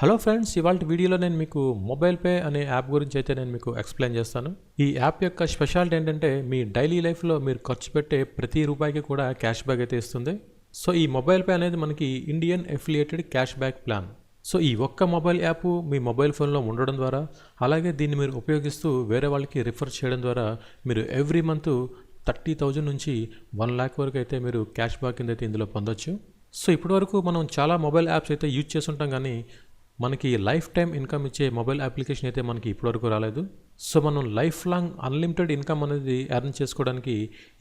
Hello friends, ఇవాల్టి వీడియోలో నేను మీకు మొబైల్ పే అనే యాప్ గురించి అయితే నేను మీకు ఎక్స్ప్లెయిన్ చేస్తాను. ఈ యాప్ యొక్క స్పెషాలిటీ ఏంటంటే మీ డైలీ లైఫ్లో మీరు ఖర్చు పెట్టే ప్రతి రూపాయికి కూడా క్యాష్ బ్యాక్ అయితే ఇస్తుంది. సో ఈ మొబైల్ పే అనేది మనకి Indian affiliated cash back plan. So ఈ ఒక్క మొబైల్ యాప్ మీ మొబైల్ ఫోన్లో ఉండడం ద్వారా, అలాగే దీన్ని మీరు ఉపయోగిస్తూ వేరే వాళ్ళకి రిఫర్ చేయడం ద్వారా మీరు ఎవ్రీ మంత్ 30,000 నుంచి 1,00,000 వరకు అయితే మీరు క్యాష్ బ్యాక్ కింద అయితే ఇందులో పొందొచ్చు. సో ఇప్పటివరకు మనం చాలా మొబైల్ యాప్స్ అయితే యూజ్ చేస్తుంటాం, కానీ మనకి లైఫ్ టైం ఇన్కమ్ ఇచ్చే మొబైల్ అప్లికేషన్ అయితే మనకి ఇప్పటివరకు రాలేదు. సో మనం లైఫ్ లాంగ్ అన్లిమిటెడ్ ఇన్కమ్ అనేది ఎర్న్ చేసుకోవడానికి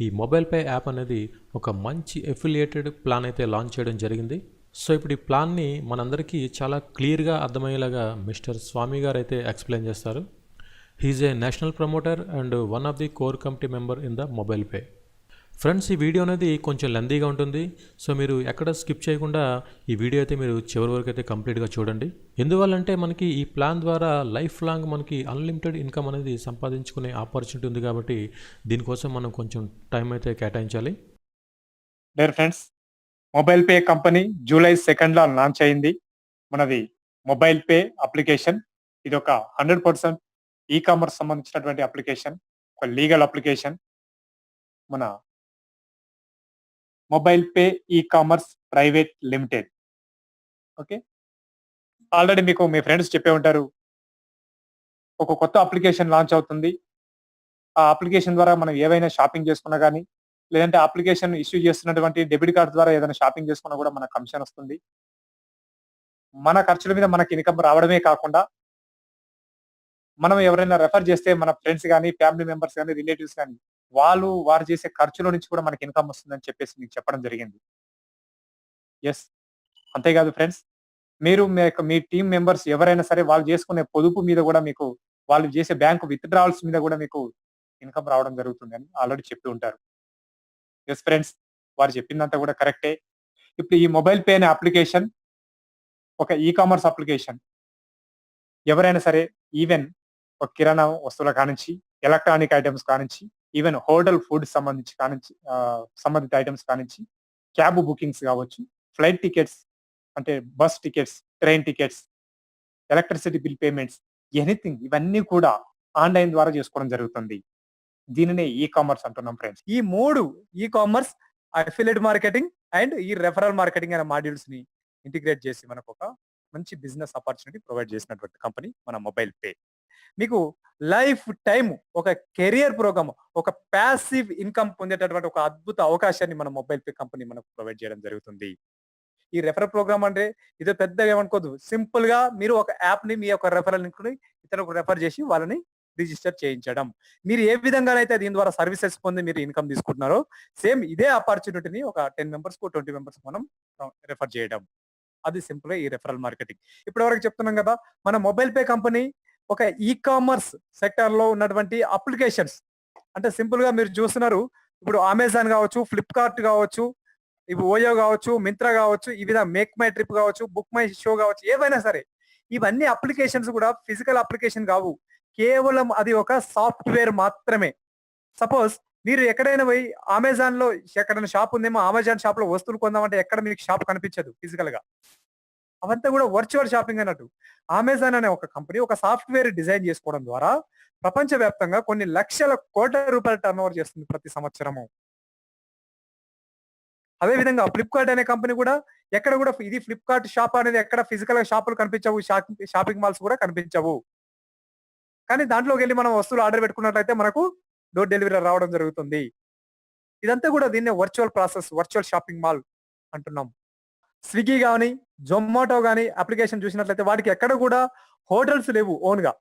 ఈ మొబైల్ పే యాప్ అనేది ఒక మంచి ఎఫిలియేటెడ్ ప్లాన్ అయితే లాంచ్ చేయడం జరిగింది. సో ఇప్పుడు ఈ ప్లాన్ని మనందరికీ చాలా క్లియర్గా అర్థమయ్యేలాగా మిస్టర్ స్వామి గారు అయితే ఎక్స్ప్లెయిన్ చేస్తారు. He's a national promoter and one of the core committee member in the mobile pay. Friends, ఈ వీడియో అనేది కొంచెం లెందీగా ఉంటుంది. సో మీరు ఎక్కడ స్కిప్ చేయకుండా ఈ వీడియో అయితే మీరు చివరి వరకు అయితే కంప్లీట్గా చూడండి. ఎందువల్లంటే మనకి ఈ ప్లాన్ ద్వారా లైఫ్ లాంగ్ మనకి అన్లిమిటెడ్ ఇన్కమ్ అనేది సంపాదించుకునే ఆపర్చునిటీ ఉంది, కాబట్టి దీనికోసం మనం కొంచెం టైం అయితే కేటాయించాలి. Dear friends, mobile pay company July 2 launch అయింది. మనది మొబైల్ పే అప్లికేషన్. ఇది ఒక 100% ఈ కామర్స్ సంబంధించినటువంటి అప్లికేషన్, ఒక లీగల్ అప్లికేషన్. మన mobile pay e commerce private limited. Okay, already మీకు మీ ఫ్రెండ్స్ చెప్పే ఉంటారు, ఒక కొత్త అప్లికేషన్ లాంచ్ అవుతుంది. ఆ అప్లికేషన్ ద్వారా మనం ఏవైనా షాపింగ్ చేసుకున్నా కానీ, లేదంటే అప్లికేషన్ ఇష్యూ చేస్తున్నటువంటి డెబిట్ కార్డ్ ద్వారా ఏదైనా షాపింగ్ చేసుకున్నా కూడా మనకు కమిషన్ వస్తుంది. మన ఖర్చుల మీద మనకి ఇన్కమ్ రావడమే కాకుండా, మనం ఎవరైనా రెఫర్ చేస్తే మన ఫ్రెండ్స్ గాని, ఫ్యామిలీ మెంబర్స్ గాని, రిలేటివ్స్ గాని, వారు చేసే ఖర్చులో నుంచి కూడా మనకి ఇన్కమ్ వస్తుందని చెప్పేసి మీకు చెప్పడం జరిగింది. యెస్. అంతేకాదు ఫ్రెండ్స్, మీరు మీ టీమ్ మెంబర్స్ ఎవరైనా సరే వాళ్ళు చేసుకునే పొదుపు మీద కూడా మీకు, వాళ్ళు చేసే బ్యాంక్ విత్‌డ్రావల్స్ మీద కూడా మీకు ఇన్కమ్ రావడం జరుగుతుందని ఆల్రెడీ చెప్పి ఉంటారు. యెస్ ఫ్రెండ్స్, వారు చెప్పిందంతా కూడా కరెక్టే. ఇప్పుడు ఈ మొబైల్ పే అనే అప్లికేషన్ ఒక ఈ కామర్స్ అప్లికేషన్. ఎవరైనా సరే, ఈవెన్ ఒక కిరాణా వస్తువుల కానించి, ఎలక్ట్రానిక్ ఐటెమ్స్ కానించి, ఈవెన్ హోటల్ ఫుడ్ సంబంధించి కానించి, సంబంధిత ఐటెమ్స్ కానించి, క్యాబ్ బుకింగ్స్ కావచ్చు, ఫ్లైట్ టికెట్స్ అంటే bus tickets, train tickets, electricity bill payments, anything ఇవన్నీ కూడా ఆన్‌లైన్ ద్వారా చేసుకోవడం జరుగుతుంది. దీనినే ఈ కామర్స్ అంటున్నాం ఫ్రెండ్స్. ఈ 3 e commerce, affiliate marketing and ఈ రెఫరల్ మార్కెటింగ్ అనే మాడ్యూల్స్‌ని ఇంటిగ్రేట్ చేసి మనకొక మంచి బిజినెస్ ఆపర్చునిటీ ప్రొవైడ్ చేసినటువంటి కంపెనీ మన మొబైల్ పే. మీకు లైఫ్ టైమ్ ఒక కెరియర్ ప్రోగ్రామ్, ఒక పాసివ్ ఇన్కమ్ పొందేటటువంటి ఒక అద్భుత అవకాశాన్ని మన మొబైల్ పే కంపెనీ మనకు ప్రొవైడ్ చేయడం జరుగుతుంది. ఈ రెఫరల్ ప్రోగ్రామ్ అంటే ఇదో పెద్దగా ఏమనుకోదు. సింపుల్ గా మీరు ఒక యాప్ ని, మీ యొక్క రెఫరల్ లింక్ ని ఇతరులకు రెఫర్ చేసి వాళ్ళని రిజిస్టర్ చేయించడం. మీరు ఏ విధంగానైతే దీని ద్వారా సర్వీసెస్ పొంది మీరు ఇన్కమ్ తీసుకుంటున్నారో, సేమ్ ఇదే ఆపర్చునిటీని ఒక 10 మెంబర్స్ కు 20 మెంబర్స్ మనం రెఫర్ చేయడం. అది సింపుల్ గా ఈ రెఫరల్ మార్కెటింగ్. ఇప్పటివరకు చెప్తున్నాం కదా, మన మొబైల్ పే కంపెనీ ఒక ఈ కామర్స్ సెక్టర్ లో ఉన్నటువంటి అప్లికేషన్స్, అంటే సింపుల్ గా మీరు చూస్తున్నారు, ఇప్పుడు అమెజాన్ కావచ్చు, ఫ్లిప్కార్ట్ కావచ్చు, ఇవి ఓయో కావచ్చు, మింత్రా కావచ్చు, ఈ విధంగా మేక్ మై ట్రిప్ కావచ్చు, బుక్ మై షో కావచ్చు, ఏవైనా సరే ఇవన్నీ అప్లికేషన్స్ కూడా ఫిజికల్ అప్లికేషన్ కావు. కేవలం అది ఒక సాఫ్ట్‌వేర్ మాత్రమే. సపోజ్ మీరు ఎక్కడైనా పోయి అమెజాన్‌లో ఎక్కడైనా షాప్ ఉందేమో, అమెజాన్ షాప్‌లో వస్తువులు కొందామంటే ఎక్కడ మీకు షాప్ కనిపించదు ఫిజికల్‌గా. అవంతా కూడా వర్చువల్ షాపింగ్ అన్నట్టు. అమెజాన్ అనే ఒక కంపెనీ ఒక సాఫ్ట్‌వేర్ డిజైన్ చేసుకోవడం ద్వారా ప్రపంచవ్యాప్తంగా కొన్ని లక్షల కోట్ల రూపాయలు టర్నోవర్ చేస్తుంది ప్రతి సంవత్సరము. అదే విధంగా ఫ్లిప్‌కార్ట్ అనే కంపెనీ కూడా ఎక్కడ కూడా ఇది ఫ్లిప్‌కార్ట్ షాప్ అనేది ఎక్కడ ఫిజికల్‌గా షాపులు కనిపించవు. షాపింగ్ మాల్స్ కూడా కనిపించవు. కానీ దాంట్లోకెళ్ళి మనం వస్తువులు ఆర్డర్ పెట్టుకున్నట్లయితే మనకు డోర్ డెలివరీ రావడం జరుగుతుంది. ఇదంతా కూడా దీన్నే virtual process, virtual shopping mall అంటున్నాం. స్విగ్గీ గాని, జొమాటో గాని అప్లికేషన్ చూసినట్లయితే వాటికి ఎక్కడ కూడా హోటల్స్ లేవు ఓన్‌గా.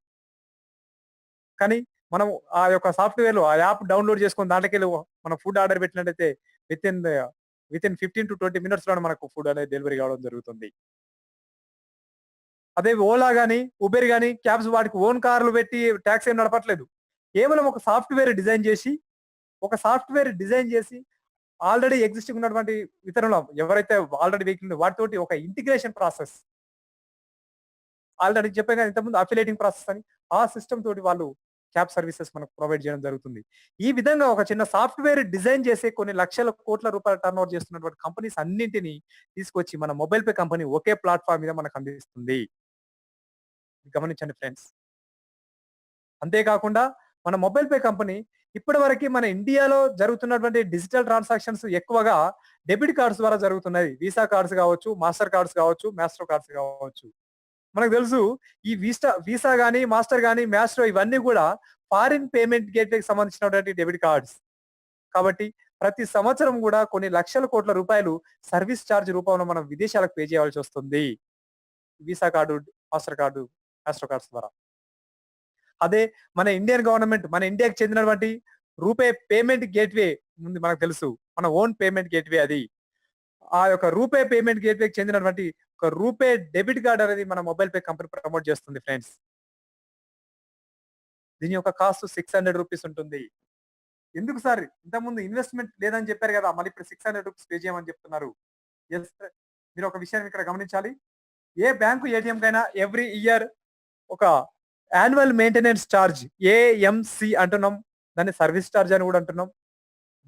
కానీ మనం ఆ యొక్క సాఫ్ట్‌వేర్‌లో ఆ యాప్ డౌన్‌లోడ్ చేసుకొని దాంట్లోకెళ్ళి మనం ఫుడ్ ఆర్డర్ పెట్టినట్టయితే వితిన్ వితిన్ 15-20 మినిట్స్‌లోనే మనకు ఫుడ్ అనేది డెలివరీ కావడం జరుగుతుంది. అదే ఓలా గాని, ఉబెర్ గాని, క్యాబ్స్ వాటికి ఓన్ కార్‌లు పెట్టి టాక్సీ ఏం నడపట్లేదు. కేవలం ఒక సాఫ్ట్‌వేర్ డిజైన్ చేసి ఆల్రెడీ ఎగ్జిస్టింగ్ ఉన్నటువంటి ఇతరులు ఎవరైతే ఆల్రెడీ వెహికల్ ఉందో వాటితోటి ఒక ఇంటిగ్రేషన్ ప్రాసెస్, ఆల్రెడీ చెప్పాను కదా ఇంతకుముందు అఫిలియేటింగ్ ప్రాసెస్ అని, ఆ సిస్టమ్ తోటి వాళ్ళు క్యాబ్ సర్వీసెస్ మనకు ప్రొవైడ్ చేయడం జరుగుతుంది. ఈ విధంగా ఒక చిన్న సాఫ్ట్‌వేర్ డిజైన్ చేసి కొన్ని లక్షల కోట్ల రూపాయల టర్నోవర్ చేస్తున్నటువంటి కంపెనీస్ అన్నింటిని తీసుకొచ్చి మన మొబైల్ పే కంపెనీ ఒకే ప్లాట్‌ఫార్మ్ మీద మనకు అందిస్తుంది. గమనించండి ఫ్రెండ్స్. అంతేకాకుండా మన మొబైల్ పే కంపెనీ ఇప్పటివరకి మన ఇండియాలో జరుగుతున్నటువంటి డిజిటల్ ట్రాన్సాక్షన్స్ ఎక్కువగా డెబిట్ కార్డ్స్ ద్వారా జరుగుతున్నాయి. వీసా కార్డ్స్ కావచ్చు, మాస్టర్ కార్డ్స్ కావచ్చు, మాస్టర్ కార్డ్స్ కావచ్చు. మనకు తెలుసు ఈ వీసా గాని, మాస్టర్ గాని, మాస్ట్రో ఇవన్నీ కూడా ఫారిన్ పేమెంట్ గేట్‌వేకి సంబంధించినటువంటి డెబిట్ కార్డ్స్. కాబట్టి ప్రతి సంవత్సరం కూడా కొన్ని లక్షల కోట్ల రూపాయలు సర్వీస్ చార్జ్ రూపంలో మనం విదేశాలకు పే చేయాల్సి వస్తుంది. Visa card, master card, master cards ద్వారా. అదే మన ఇండియన్ గవర్నమెంట్, మన ఇండియాకి చెందినటువంటి రూపే పేమెంట్ గేట్‌వే ఉంది మనకు తెలుసు. మన ఓన్ పేమెంట్ గేట్‌వే అది. ఆ యొక్క రూపే పేమెంట్ గేట్‌వేకి చెందినటువంటి ఒక రూపే డెబిట్ కార్డ్ అనేది మన మొబైల్ పే కంపెనీ ప్రమోట్ చేస్తుంది ఫ్రెండ్స్. దీని యొక్క కాస్ట్ ₹600 ఉంటుంది. ఎందుకు సార్ ఇంతకుముందు ఇన్వెస్ట్‌మెంట్ లేదని చెప్పారు కదా! మళ్ళీ ఇప్పుడు ₹600 పే చేయమని చెప్తున్నారు. యెస్ మీరు ఒక విషయాన్ని ఇక్కడ గమనించాలి. ఏ బ్యాంకు ఏటీఎంకైనా ఎవ్రీ ఇయర్ ఒక యాన్యువల్ మెయింటెనెన్స్ చార్జ్ ఏఎంసీ అంటున్నాం. దాన్ని సర్వీస్ చార్జ్ అని కూడా అంటున్నాం.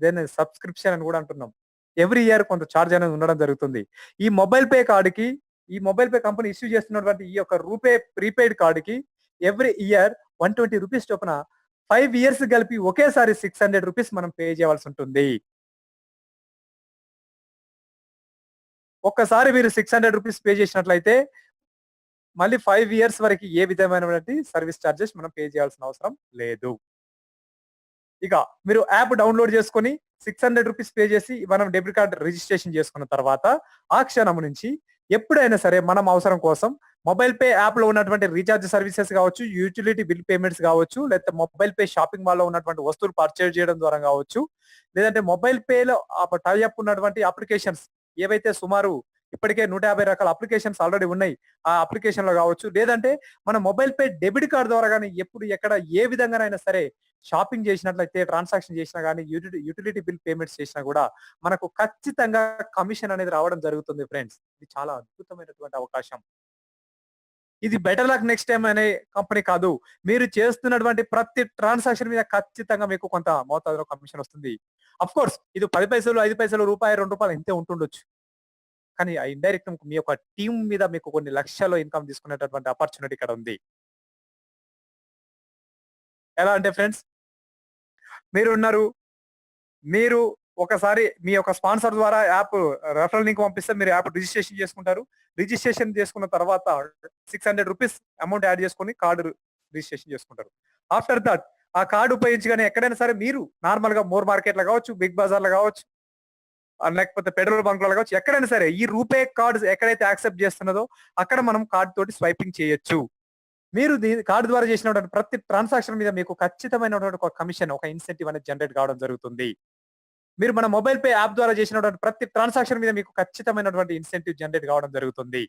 దాన్ని సబ్స్క్రిప్షన్ అని కూడా అంటున్నాం. ఎవ్రీ ఇయర్ కొంత చార్జ్ అనేది ఉండడం జరుగుతుంది. ఈ మొబైల్ పే కార్డ్‌కి, ఈ మొబైల్ పే కంపెనీ ఇష్యూ చేస్తున్నటువంటి ఈ యొక్క రూపే ప్రీపెయిడ్ కార్డ్‌కి ఎవ్రీ ఇయర్ ₹120 చొప్పున 5 ఇయర్స్ కలిపి ఒకేసారి ₹600 మనం పే చేయవలసి ఉంటుంది. ఒక్కసారి మీరు ₹600 పే చేసినట్లయితే మళ్ళీ 5 ఇయర్స్ వరకి ఏ విధమైనటువంటి సర్వీస్ చార్జెస్ మనం పే చేయాల్సిన అవసరం లేదు. ఇక మీరు యాప్ డౌన్‌లోడ్ చేసుకొని ₹600 పే చేసి మనం డెబిట్ కార్డ్ రిజిస్ట్రేషన్ చేసుకున్న తర్వాత ఆ క్షణం నుంచి ఎప్పుడైనా సరే మనం అవసరం కోసం మొబైల్ పే యాప్‌లో ఉన్నటువంటి రీచార్జ్ సర్వీసెస్ కావచ్చు, యుటిలిటీ బిల్ పేమెంట్స్ కావచ్చు, లేకపోతే మొబైల్ పే షాపింగ్ మాల్‌లో ఉన్నటువంటి వస్తువులు పర్చేజ్ చేయడం ద్వారా కావచ్చు, లేదంటే మొబైల్ పేలో టై అప్ ఉన్నటువంటి అప్లికేషన్స్ ఏవైతే సుమారు ఇప్పటికే 150 రకాల అప్లికేషన్స్ ఆల్రెడీ ఉన్నాయి. ఆ అప్లికేషన్‌లో కావచ్చు, లేదంటే మన మొబైల్ పే డెబిట్ కార్డ్ ద్వారా గాని ఎప్పుడు ఎక్కడ ఏ విధంగానైనా సరే షాపింగ్ చేసినట్లయితే ట్రాన్సాక్షన్ చేసినా గాని యుటిలిటీ బిల్ పేమెంట్స్ చేసినా కూడా మనకు ఖచ్చితంగా కమిషన్ అనేది రావడం జరుగుతుంది ఫ్రెండ్స్. ఇది చాలా అద్భుతమైనటువంటి అవకాశం. ఇది బెటర్ లక్ నెక్స్ట్ టైమ్ అనే కంపెనీ కాదు. మీరు చేస్తున్నటువంటి ప్రతి ట్రాన్సాక్షన్ మీద ఖచ్చితంగా మీకు కొంత మోతాదులో కమిషన్ వస్తుంది. ఆఫ్‌కోర్స్ ఇది 10 పైసలు, 5 పైసలు, రూపాయి, ₹2 ఇంతే ఉంటుండొచ్చు. కానీ ఆ ఇండైరెక్ట్ మీ యొక్క టీమ్ మీద మీకు కొన్ని లక్షల్లో ఇన్‌కమ్ తీసుకునేటటువంటి ఆపర్చునిటీ ఇక్కడ ఉంది. ఎలా అంటే ఫ్రెండ్స్ మీరున్నారు. మీరు ఒకసారి మీ యొక్క స్పాన్సర్ ద్వారా యాప్ రెఫరల్ లింక్ పంపిస్తే మీరు యాప్ రిజిస్ట్రేషన్ చేసుకుంటారు. రిజిస్ట్రేషన్ చేసుకున్న తర్వాత ₹600 అమౌంట్ యాడ్ చేసుకొని కార్డ్ రిజిస్ట్రేషన్ చేసుకుంటారు. ఆఫ్టర్ థట్ ఆ కార్డ్ ఉపయోగించగానే ఎక్కడైనా సరే మీరు నార్మల్‌గా మోర్ మార్కెట్‌లో కావచ్చు, బిగ్ బజార్‌లో కావచ్చు, లేకపోతే పెట్రోల్ బంక్‌లలో కావచ్చు, ఎక్కడైనా సరే ఈ రూపే కార్డ్స్ ఎక్కడైతే యాక్సెప్ట్ చేస్తున్నదో అక్కడ మనం కార్డ్ తోటి స్వైపింగ్ చేయొచ్చు. మీరు కార్డ్ ద్వారా చేసినటువంటి ప్రతి ట్రాన్సాక్షన్ మీద మీకు ఖచ్చితమైనటువంటి ఒక కమిషన్, ఒక ఇన్సెంటివ్ అనేది జనరేట్ కావడం జరుగుతుంది. మీరు మన మొబైల్ పే యాప్ ద్వారా చేసినటువంటి ప్రతి ట్రాన్సాక్షన్ మీద మీకు ఖచ్చితమైనటువంటి ఇన్సెంటివ్ జనరేట్ కావడం జరుగుతుంది.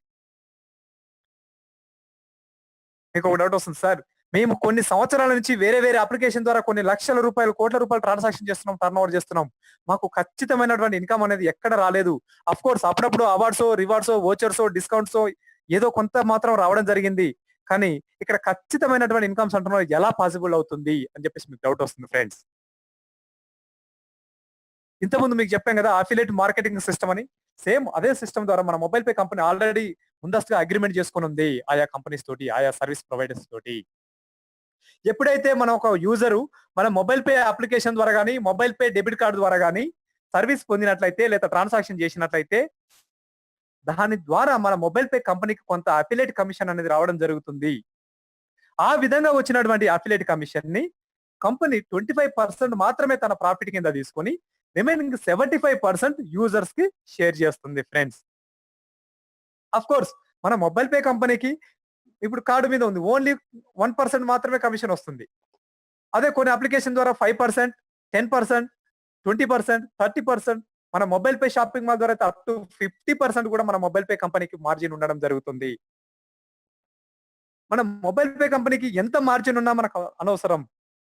మీకు ఒక డౌట్ వస్తుంది సార్. మేము కొన్ని సంవత్సరాల నుంచి వేరే వేరే అప్లికేషన్ ద్వారా కొన్ని లక్షల రూపాయలు, కోట్ల రూపాయలు ట్రాన్సాక్షన్ చేస్తున్నాం, టర్నోవర్ చేస్తున్నాం. మాకు ఖచ్చితమైనటువంటి ఇన్‌కమ్ అనేది ఎక్కడ రాలేదు. ఆఫ్‌కోర్స్ అప్పుడప్పుడు అవార్డ్సో, రివార్డ్సో, వోచర్సో, డిస్కౌంట్సో ఏదో కొంత మాత్రం రావడం జరిగింది. కానీ ఇక్కడ ఖచ్చితమైనటువంటి ఇన్‌కమ్స్ అంటున్నారు ఎలా పాసిబుల్ అవుతుంది అని చెప్పేసి మీకు డౌట్ వస్తుంది ఫ్రెండ్స్. ఇంతకుముందు మీకు చెప్పాం కదా అఫిలియేట్ మార్కెటింగ్ సిస్టమ్ అని. సేమ్ అదే సిస్టమ్ ద్వారా మన మొబైల్ పే కంపెనీ ఆల్రెడీ ముందస్తుగా అగ్రీమెంట్ చేసుకొనుంది ఆయా కంపెనీస్ తోటి, ఆయా సర్వీస్ ప్రొవైడర్స్ తోటి. ఎప్పుడైతే మనం ఒక యూజరు మన మొబైల్ పే అప్లికేషన్ ద్వారా గాని, మొబైల్ పే డెబిట్ కార్డ్ ద్వారా గాని సర్వీస్ పొందినట్లయితే లేదా ట్రాన్సాక్షన్ చేసినట్లయితే దాని ద్వారా మన మొబైల్ పే కంపెనీకి కొంత అఫిలియేట్ కమిషన్ అనేది రావడం జరుగుతుంది. ఆ విధంగా వచ్చినటువంటి అఫిలియేట్ కమిషన్‌ని కంపెనీ 25% మాత్రమే తన ప్రాఫిట్ కింద తీసుకొని రిమైనింగ్ 75% యూజర్స్‌కి షేర్ చేస్తుంది ఫ్రెండ్స్. ఆఫ్‌కోర్స్ మన మొబైల్ పే కంపెనీకి ఇప్పుడు కార్డ్ మీద ఉంది. ఓన్లీ 1% మాత్రమే కమిషన్ వస్తుంది. అదే కొన్ని అప్లికేషన్ ద్వారా 5%, 10%, 20%, 30% మన మొబైల్ పే షాపింగ్ మాల్ ద్వారా అయితే అప్ టు 50% కూడా మన మొబైల్ పే కంపెనీకి మార్జిన్ ఉండడం జరుగుతుంది. మన మొబైల్ పే కంపెనీకి ఎంత మార్జిన్ ఉన్నా మనకు అనవసరం.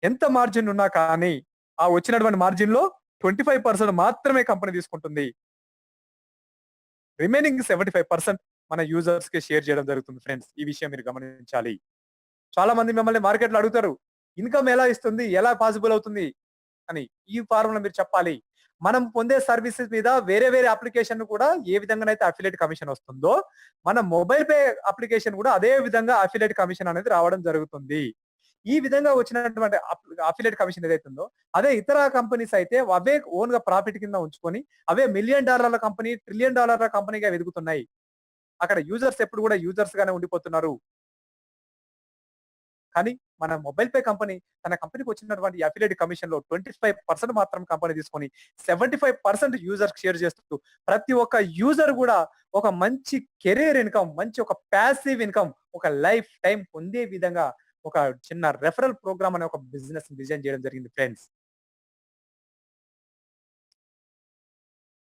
ఎంత మార్జిన్ ఉన్నా కానీ ఆ వచ్చినటువంటి మార్జిన్‌లో 25% మాత్రమే కంపెనీ తీసుకుంటుంది. రిమైనింగ్ 75% మన యూజర్స్‌కి షేర్ చేయడం జరుగుతుంది ఫ్రెండ్స్. ఈ విషయం మీరు గమనించాలి. చాలా మంది మిమ్మల్ని మార్కెట్‌లో అడుగుతారు. ఇన్‌కమ్ ఎలా ఇస్తుంది? ఎలా పాసిబుల్ అవుతుంది? అని. ఈ ఫార్ములా మీరు చెప్పాలి. మనం పొందే సర్వీసెస్ మీద వేరే వేరే అప్లికేషన్ కూడా ఏ విధంగానైతే అఫిలియేట్ కమిషన్ వస్తుందో, మన మొబైల్ పే అప్లికేషన్ కూడా అదే విధంగా అఫిలియేట్ కమిషన్ అనేది రావడం జరుగుతుంది. ఈ విధంగా వచ్చినటువంటి అఫిలియేట్ కమిషన్ ఏదైతే ఉందో, అదే ఇతర కంపెనీస్ అయితే అవే ఓన్‌గా ప్రాఫిట్ కింద ఉంచుకొని, అవే $1,000,000 కంపెనీ, $1,000,000,000 కంపెనీగా ఎదుగుతున్నాయి. అక్కడ యూజర్స్ ఎప్పుడు కూడా యూజర్స్ గానే ఉండిపోతున్నారు. కానీ మన మొబైల్ పే కంపెనీ తన కంపెనీకి వచ్చినటువంటి అఫిలియేట్ కమిషన్‌లో 25% మాత్రం కంపెనీ తీసుకొని 75% యూజర్‌కి షేర్ చేస్తూ ప్రతి ఒక్క యూజర్ కూడా ఒక మంచి కెరియర్ ఇన్‌కమ్, మంచి ఒక పాసివ్ ఇన్‌కమ్, ఒక లైఫ్ టైమ్ పొందే విధంగా ఒక చిన్న రెఫరల్ ప్రోగ్రామ్ అనే ఒక బిజినెస్ డిజైన్ చేయడం జరిగింది ఫ్రెండ్స్.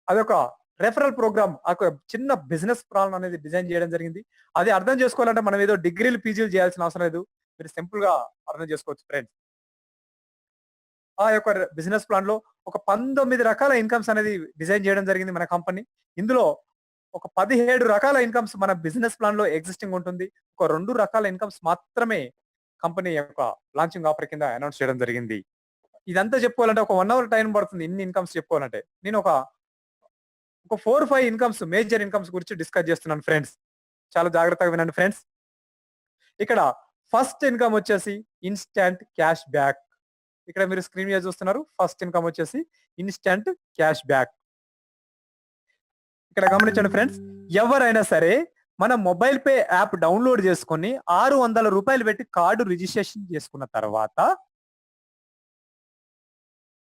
అదొక రెఫరల్ ప్రోగ్రామ్ ఒక చిన్న బిజినెస్ ప్లాన్ అనేది డిజైన్ చేయడం జరిగింది. అది అర్థం చేసుకోవాలంటే మనం ఏదో డిగ్రీలు, పీజీలు చేయాల్సిన అవసరం లేదు. మీరు సింపుల్‌గా అర్థం చేసుకోవచ్చు ఫ్రెండ్స్. ఆ యొక్క బిజినెస్ ప్లాన్‌లో ఒక 19 రకాల ఇన్‌కమ్స్ అనేది డిజైన్ చేయడం జరిగింది మన కంపెనీ. ఇందులో ఒక 17 రకాల ఇన్‌కమ్స్ మన బిజినెస్ ప్లాన్‌లో ఎగ్జిస్టింగ్ ఉంటుంది. ఒక 2 రకాల ఇన్‌కమ్స్ మాత్రమే కంపెనీ యొక్క లాంచింగ్ ఆఫర్ కింద అనౌన్స్ చేయడం జరిగింది. ఇదంతా చెప్పుకోవాలంటే ఒక 1 అవర్ టైం పడుతుంది ఇన్ని ఇన్‌కమ్స్ చెప్పుకోవాలంటే. నేను ఒక 4, 5 ఇన్‌కమ్స్ మేజర్ ఇన్‌కమ్స్ గురించి డిస్కస్ చేస్తున్నాను ఫ్రెండ్స్. చాలా జాగ్రత్తగా వినండి ఫ్రెండ్స్. ఇక్కడ ఫస్ట్ ఇన్‌కమ్ వచ్చేసి ఇన్‌స్టాంట్ క్యాష్ బ్యాక్. ఇక్కడ మీరు స్క్రీన్ మీద చూస్తున్నారు. ఫస్ట్ ఇన్‌కమ్ వచ్చేసి ఇన్‌స్టాంట్ క్యాష్ బ్యాక్. ఇక్కడ గమనించండి ఫ్రెండ్స్. ఎవరైనా సరే మన మొబైల్ పే యాప్ డౌన్‌లోడ్ చేసుకొని ₹600 పెట్టి కార్డ్ రిజిస్ట్రేషన్ చేసుకున్న తర్వాత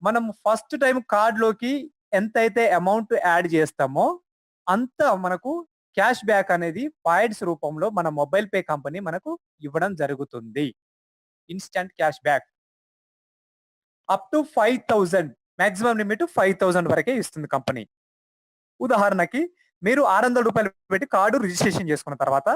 మనం ఫస్ట్ టైమ్ కార్డ్‌లోకి ఎంతైతే అమౌంట్ యాడ్ చేస్తామో అంత మనకు క్యాష్ బ్యాక్ అనేది పాయింట్స్ రూపంలో మన మొబైల్ పే కంపెనీ మనకు ఇవ్వడం జరుగుతుంది. Instant cash back. Up to 5,000 maximum limit 5,000 వరకే ఇస్తుంది కంపెనీ. ఉదాహరణకి మీరు ₹600 పెట్టి కార్డ్ రిజిస్ట్రేషన్ చేసుకున్న తర్వాత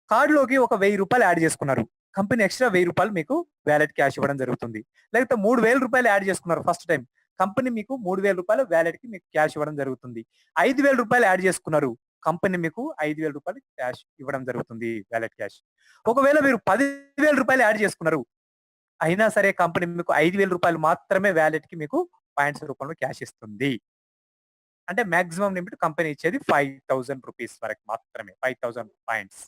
కార్డ్‌లోకి ఒక ₹1,000 యాడ్ చేసుకున్నారు. కంపెనీ ఎక్స్‌ట్రా ₹1,000 మీకు వాలెట్ క్యాష్ ఇవ్వడం జరుగుతుంది. లేకపోతే ₹3,000 యాడ్ చేసుకున్నారు ఫస్ట్ టైమ్. కంపెనీ మీకు ₹3,000 వాలెట్‌కి మీకు క్యాష్ ఇవ్వడం జరుగుతుంది. ₹5,000 యాడ్ చేసుకున్నారు. కంపెనీ మీకు ₹5,000 క్యాష్ ఇవ్వడం జరుగుతుంది వాలెట్ క్యాష్. ఒకవేళ మీరు ₹10,000 యాడ్ చేసుకున్నారు. అయినా సరే కంపెనీ మీకు ₹5,000 మాత్రమే వాలెట్‌కి మీకు పాయింట్స్ రూపంలో క్యాష్ ఇస్తుంది. అంటే మాక్సిమం లిమిట్ కంపెనీ ఇచ్చేది ₹5,000 వరకు మాత్రమే. 5,000 పాయింట్స్.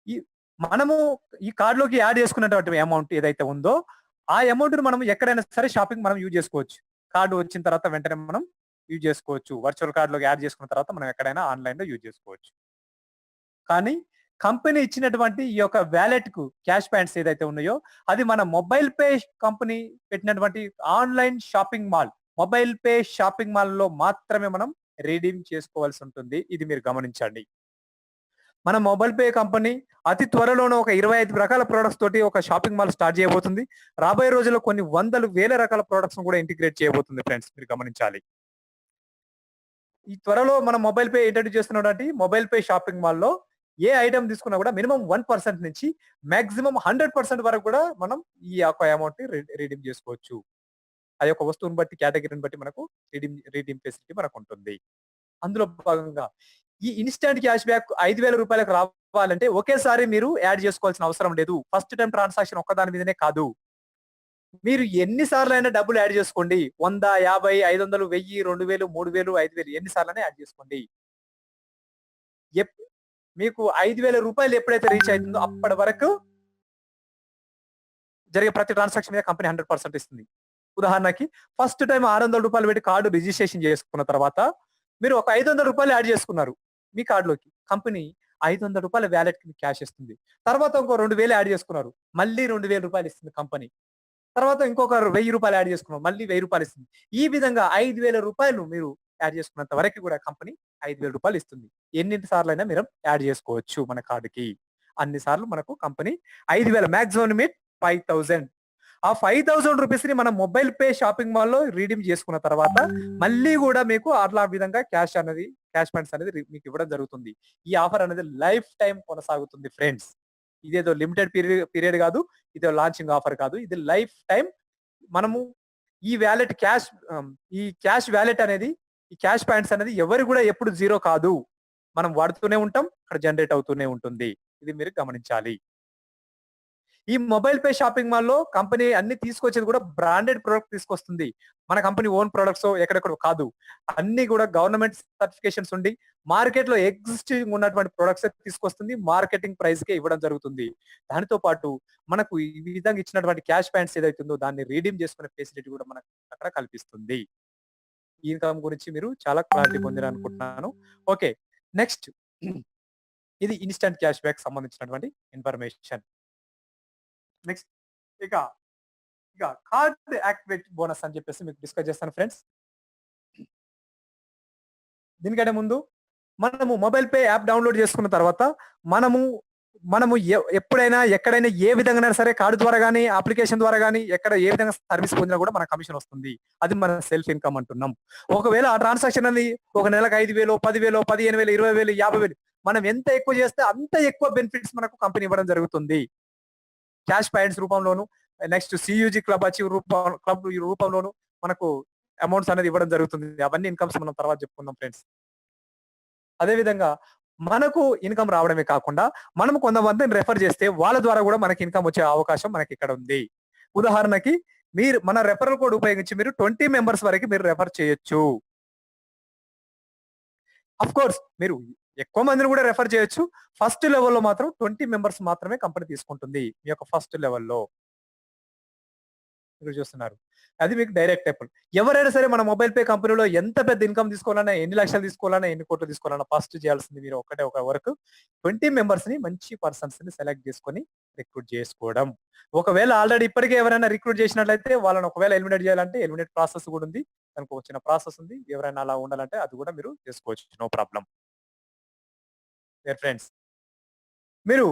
ఈ మనము ఈ కార్డ్‌లోకి యాడ్ చేసుకున్నటువంటి అమౌంట్ ఏదైతే ఉందో, ఆ అమౌంట్‌ని మనం ఎక్కడైనా సరే షాపింగ్ మనం యూజ్ చేసుకోవచ్చు. కార్డ్ వచ్చిన తర్వాత వెంటనే మనం యూజ్ చేసుకోవచ్చు. వర్చువల్ కార్డ్‌లోకి యాడ్ చేసుకున్న తర్వాత మనం ఎక్కడైనా ఆన్‌లైన్‌లో యూజ్ చేసుకోవచ్చు. కానీ కంపెనీ ఇచ్చినటువంటి ఈ యొక్క వాలెట్‌కు క్యాష్ పాయింట్స్ ఏదైతే ఉన్నాయో, అది మన మొబైల్ పే కంపెనీ పెట్టినటువంటి online shopping mall, mobile pay shopping మాల్‌లో మాత్రమే మనం రిడీమ్ చేసుకోవాల్సి ఉంటుంది. ఇది మీరు గమనించండి. మన మొబైల్ పే కంపెనీ అతి త్వరలోనే ఒక 25 రకాల ప్రొడక్ట్స్ తోటి ఒక షాపింగ్ మాల్ స్టార్ట్ చేయబోతుంది. రాబోయే రోజుల్లో కొన్ని వందలు, వేల రకాల ప్రొడక్ట్స్‌ని కూడా ఇంటిగ్రేట్ చేయబోతుంది ఫ్రెండ్స్. మీరు గమనించాలి. ఈ త్వరలో మన మొబైల్ పే ఇంట్రొడ్యూస్ చేస్తున్నటువంటి మొబైల్ పే షాపింగ్ మాల్‌లో ఏ ఐటెమ్ తీసుకున్నా కూడా మినిమమ్ 1% నుంచి మాక్సిమం 100% వరకు కూడా మనం ఈ యొక్క అమౌంట్‌ని రిడీమ్ చేసుకోవచ్చు. ఆ యొక్క వస్తువుని బట్టి, కేటగరీని బట్టి మనకు రిడీమ్ ఫెసిలిటీ మనకుంటుంది. అందులో భాగంగా ఈ ఇన్‌స్టాంట్ క్యాష్ బ్యాక్ ₹5,000 రావాలంటే ఒకేసారి మీరు యాడ్ చేసుకోవాల్సిన అవసరం లేదు. ఫస్ట్ టైమ్ ట్రాన్సాక్షన్ ఒక్కదాని మీదనే కాదు. మీరు ఎన్ని సార్లైనా డబ్బులు యాడ్ చేసుకోండి. 100, 50, 500, 1000, 2000, 3000, 5000 ఎన్ని సార్లైనా యాడ్ చేసుకోండి. ఎప్ మీకు ₹5,000 ఎప్పుడైతే రీచ్ అయితుందో అప్పటి వరకు జరిగే ప్రతి ట్రాన్సాక్షన్ మీద కంపెనీ 100% ఇస్తుంది. ఉదాహరణకి ఫస్ట్ టైమ్ ₹600 పెట్టి కార్డ్ రిజిస్ట్రేషన్ చేసుకున్న తర్వాత మీరు ఒక ₹500 యాడ్ చేసుకున్నారు మీ కార్డ్‌లోకి. కంపెనీ ₹500 వాలెట్‌కి మీకు క్యాష్ ఇస్తుంది. తర్వాత ఇంకో 2,000 యాడ్ చేసుకున్నారు. మళ్ళీ ₹2,000 ఇస్తుంది కంపెనీ. తర్వాత ఇంకొక ₹1,000 యాడ్ చేసుకున్నారు. మళ్ళీ ₹1,000 ఇస్తుంది. ఈ విధంగా ₹5,000 మీరు యాడ్ చేసుకున్నంత వరకు కూడా కంపెనీ ₹5,000 ఇస్తుంది. ఎన్ని సార్లైనా మీరు యాడ్ చేసుకోవచ్చు మన కార్డ్‌కి. అన్ని సార్లు మనకు కంపెనీ 5,000 మాక్సిమం లిమిట్ 5,000. ఆ ₹5,000ని మనం మొబైల్ పే షాపింగ్ మాల్‌లో రిడీమ్ చేసుకున్న తర్వాత మళ్ళీ గూడా మీకు అట్లా విధంగా క్యాష్ పాయింట్స్ అనేది మీకు ఇవ్వడం జరుగుతుంది. ఈ ఆఫర్ అనేది లైఫ్ టైమ్ కొనసాగుతుంది ఫ్రెండ్స్. ఇదేదో లిమిటెడ్ పీరియడ్ గాదు. ఇదో లాంచింగ్ ఆఫర్ కాదు. ఇది లైఫ్ టైమ్ మనము ఈ వాలెట్ ఈ క్యాష్ వాలెట్ అనేది, ఈ క్యాష్ పాయింట్స్ అనేది ఎవరు గూడా ఎప్పుడు జీరో కాదు. మనం వాడుతూనే ఉంటాం. అక్కడ జనరేట్ అవుతూనే ఉంటుంది. ఇది మీరు గమనించాలి. ఈ మొబైల్ పే షాపింగ్ మాల్‌లో కంపెనీ అన్ని తీసుకొచ్చేది కూడా బ్రాండెడ్ ప్రొడక్ట్ తీసుకొస్తుంది. మన కంపెనీ ఓన్ ప్రొడక్ట్సో ఎక్కడెక్కడో కాదు. అన్నీ కూడా గవర్నమెంట్ సర్టిఫికేషన్స్ ఉండి మార్కెట్‌లో ఎగ్జిస్టింగ్ ఉన్నటువంటి ప్రొడక్ట్సే తీసుకొస్తుంది. మార్కెటింగ్ ప్రైస్‌కే ఇవ్వడం జరుగుతుంది. దానితో పాటు మనకు ఈ విధంగా ఇచ్చినటువంటి క్యాష్ పాయింట్స్ ఏదైతే ఉందో దాన్ని రిడీమ్ చేసుకునే ఫెసిలిటీ కూడా మనకు అక్కడ కల్పిస్తుంది. ఈ ఇన్‌కమ్ గురించి మీరు చాలా క్లారిటీ పొందారనుకుంటున్నాను. ఓకే. నెక్స్ట్ ఇది ఇన్‌స్టాంట్ క్యాష్ బ్యాక్ సంబంధించినటువంటి ఇన్ఫర్మేషన్. నెక్స్ట్ ఇక, ఇక కార్డ్ యాక్టివేట్ బోనస్ అని చెప్పేసి మీకు డిస్కస్ చేస్తాను ఫ్రెండ్స్. దీనికంటే ముందు మనము మొబైల్ పే యాప్ డౌన్‌లోడ్ చేసుకున్న తర్వాత మనము మనము ఎప్పుడైనా, ఎక్కడైనా, ఏ విధంగానైనా సరే కార్డ్ ద్వారా గాని, అప్లికేషన్ ద్వారా గాని, ఎక్కడ ఏ విధంగా సర్విస్ పొందినా కూడా మనకు కమిషన్ వస్తుంది. అది మన సెల్ఫ్ ఇన్‌కమ్ అంటున్నాం. ఒకవేళ ఆ ట్రాన్సాక్షన్ అనేది ఒక నెలకు 5,000, 10,000, 15,000, 20,000, 50,000 మనం ఎంత ఎక్కువ చేస్తే అంత ఎక్కువ బెనిఫిట్స్ మనకు కంపెనీ ఇవ్వడం జరుగుతుంది. క్యాష్ పాయింట్స్ రూపంలోను, next CUG club achieve club రూపంలోను మనకు అమౌంట్స్ అనేది ఇవ్వడం జరుగుతుంది. అవన్నీ ఇన్‌కమ్స్ మనం తర్వాత చెప్పుకుందాం ఫ్రెండ్స్. అదే విధంగా మనకు ఇన్‌కమ్ రావడమే కాకుండా మనం కొంతమందిని రెఫర్ చేస్తే వాళ్ళ ద్వారా కూడా మనకి ఇన్‌కమ్ వచ్చే అవకాశం మనకి ఇక్కడ ఉంది. ఉదాహరణకి మీరు మన రెఫరల్ కోడ్ ఉపయోగించి మీరు 20 మెంబర్స్ వరకు మీరు రెఫర్ చేయొచ్చు. ఆఫ్ కోర్స్ మీరు ఎక్కువ మందిని కూడా రెఫర్ చేయొచ్చు. ఫస్ట్ లెవెల్‌లో మాత్రం 20 మెంబర్స్ మాత్రమే కంపెనీ తీసుకుంటుంది. మీ యొక్క ఫస్ట్ లెవెల్‌లో. మీరు చూస్తున్నారు. అది మీకు డైరెక్ట్ అప్రూవల్. ఎవరైనా సరే మన మొబైల్ పే కంపెనీలో ఎంత పెద్ద ఇన్‌కమ్ తీసుకోవాలన్నా, ఎన్ని లక్షలు తీసుకోవాలన్నా, ఎన్ని కోట్లు తీసుకోవాలన్నా ఫస్ట్ చేయాల్సింది మీరు ఒకటే ఒక వర్క్ 20 మెంబర్స్‌ని మంచి పర్సన్స్‌ని సెలెక్ట్ చేసుకొని రిక్రూట్ చేసుకోవడం. ఒకవేళ ఆల్రెడీ ఇప్పటికే ఎవరైనా రిక్రూట్ చేసినట్లయితే వాళ్ళని ఒకవేళ ఎలిమినేట్ చేయాలంటే ఎలిమినేట్ ప్రాసెస్ కూడా ఉంది. దానికి ఒక చిన్న ప్రాసెస్ ఉంది. ఎవరైనా అలా ఉండాలంటే అది కూడా మీరు చేసుకోవచ్చు. No problem. డియర్ ఫ్రెండ్స్, మీరు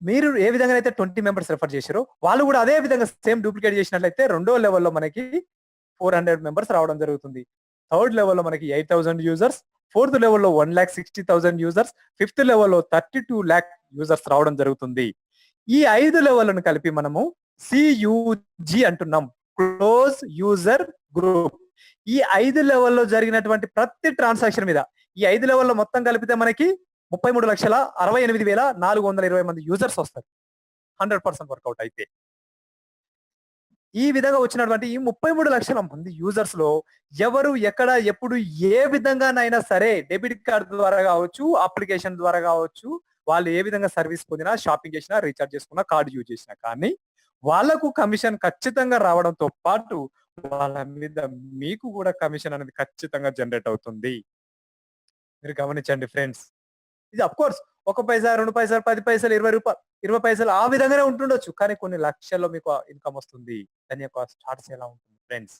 మీరు ఏ విధంగా అయితే 20 మెంబర్స్ రెఫర్ చేశారో వాళ్ళు కూడా అదే విధంగా సేమ్ డూప్లికేట్ చేసినట్లయితే రెండో లెవెల్‌లో మనకి 400 మెంబర్స్ రావడం జరుగుతుంది. థర్డ్ లెవెల్‌లో మనకి 8,000 యూజర్స్, ఫోర్త్ లెవెల్‌లో 1,60,000 యూజర్స్, ఫిఫ్త్ లెవెల్‌లో 32,00,000 యూజర్స్ రావడం జరుగుతుంది. ఈ 5 లెవెల్‌లను కలిపి మనము CUG అంటున్నాం. Close user group. ఈ 5 లెవెల్‌లో జరిగినటువంటి ప్రతి ట్రాన్సాక్షన్ మీద ఈ 5 లెవెల్‌లో మొత్తం కలిపితే మనకి 33,68,420 మంది యూజర్స్ వస్తారు. 100% వర్కౌట్ అయితే. ఈ విధంగా వచ్చినటువంటి ఈ 33,00,000 మంది యూజర్స్ లో ఎవరు, ఎక్కడ, ఎప్పుడు, ఏ విధంగానైనా సరే డెబిట్ కార్డ్ ద్వారా కావచ్చు, అప్లికేషన్ ద్వారా కావచ్చు, వాళ్ళు ఏ విధంగా సర్వీస్ పొందినా, షాపింగ్ చేసినా, రీఛార్జ్ చేసుకున్నా, కార్డ్ యూజ్ చేసినా కానీ వాళ్ళకు కమిషన్ ఖచ్చితంగా రావడంతో పాటు వాళ్ళ మీద మీకు కూడా కమిషన్ అనేది ఖచ్చితంగా జనరేట్ అవుతుంది. మీరు గమనించండి ఫ్రెండ్స్. ఇది అఫ్‌కోర్స్ 1 పైసా, 2 పైసలు, 10 పైసలు, 20 పైసలు ఆ విధంగానే ఉంటుండొచ్చు. కానీ కొన్ని లక్షల్లో మీకు ఇన్‌కమ్ వస్తుంది. దాని యొక్క స్టార్ట్స్ ఎలా ఉంటుంది ఫ్రెండ్స్?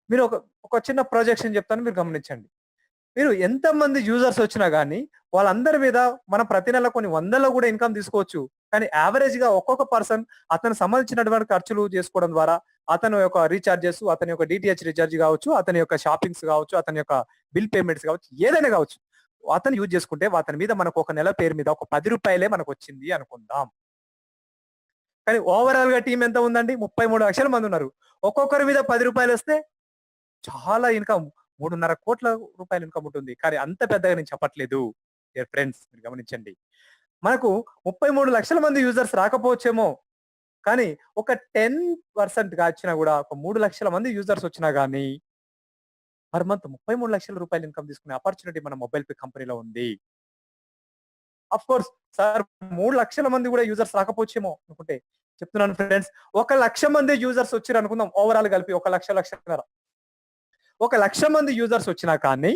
మీరు ఒక చిన్న ప్రొజెక్షన్ చెప్తాను మీరు గమనించండి. మీరు ఎంతమంది యూజర్స్ వచ్చినా గానీ, వాళ్ళందరి మీద మనం ప్రతి నెల కొన్ని వందల్లో కూడా ఇన్‌కమ్ తీసుకోవచ్చు. కానీ యావరేజ్‌గా ఒక్కొక్క పర్సన్ అతనికి సంబంధించినటువంటి ఖర్చులు చేసుకోవడం ద్వారా, అతని యొక్క రీచార్జెస్, అతని యొక్క డీటీహెచ్ రీచార్జ్ కావచ్చు, అతని యొక్క షాపింగ్స్ కావచ్చు, అతని యొక్క బిల్ పేమెంట్స్ కావచ్చు, ఏదైనా కావచ్చు. అతను యూజ్ చేసుకుంటే అతని మీద మనకు ఒక నెల పేరు మీద ఒక ₹10 మనకొచ్చింది అనుకుందాం. కానీ ఓవరాల్‌గా టీమ్ ఎంత ఉందండి? 33,00,000 మంది ఉన్నారు. ఒక్కొక్కరి మీద ₹10 వస్తే చాలా ఇన్‌కమ్ 3.5 కోట్ల రూపాయల ఇన్‌కమ్ ఉంటుంది. కానీ అంత పెద్దగా నేను చెప్పట్లేదు. డియర్ ఫ్రెండ్స్ మీరు గమనించండి. మనకు 33,00,000 మంది యూజర్స్ రాకపోవచ్చేమో. కానీ ఒక 10% వచ్చినా కూడా ఒక 3,00,000 మంది యూజర్స్ వచ్చినా గానీ పర్ మంత్ 33,00,000 రూపాయలు ఇన్‌కమ్ తీసుకునే ఆపర్చునిటీ మన మొబైల్ పే కంపెనీలో ఉంది. ఆఫ్‌కోర్స్ సార్ 3,00,000 మంది కూడా యూజర్స్ రాకపోవచ్చేమో అనుకుంటే చెప్తున్నాను ఫ్రెండ్స్. 1,00,000 మంది యూజర్స్ వచ్చిర్రు అనుకుందాం. ఓవరాల్ కలిపి 1,00,000, 1,50,000. 1,00,000 మంది యూజర్స్ వచ్చినా కానీ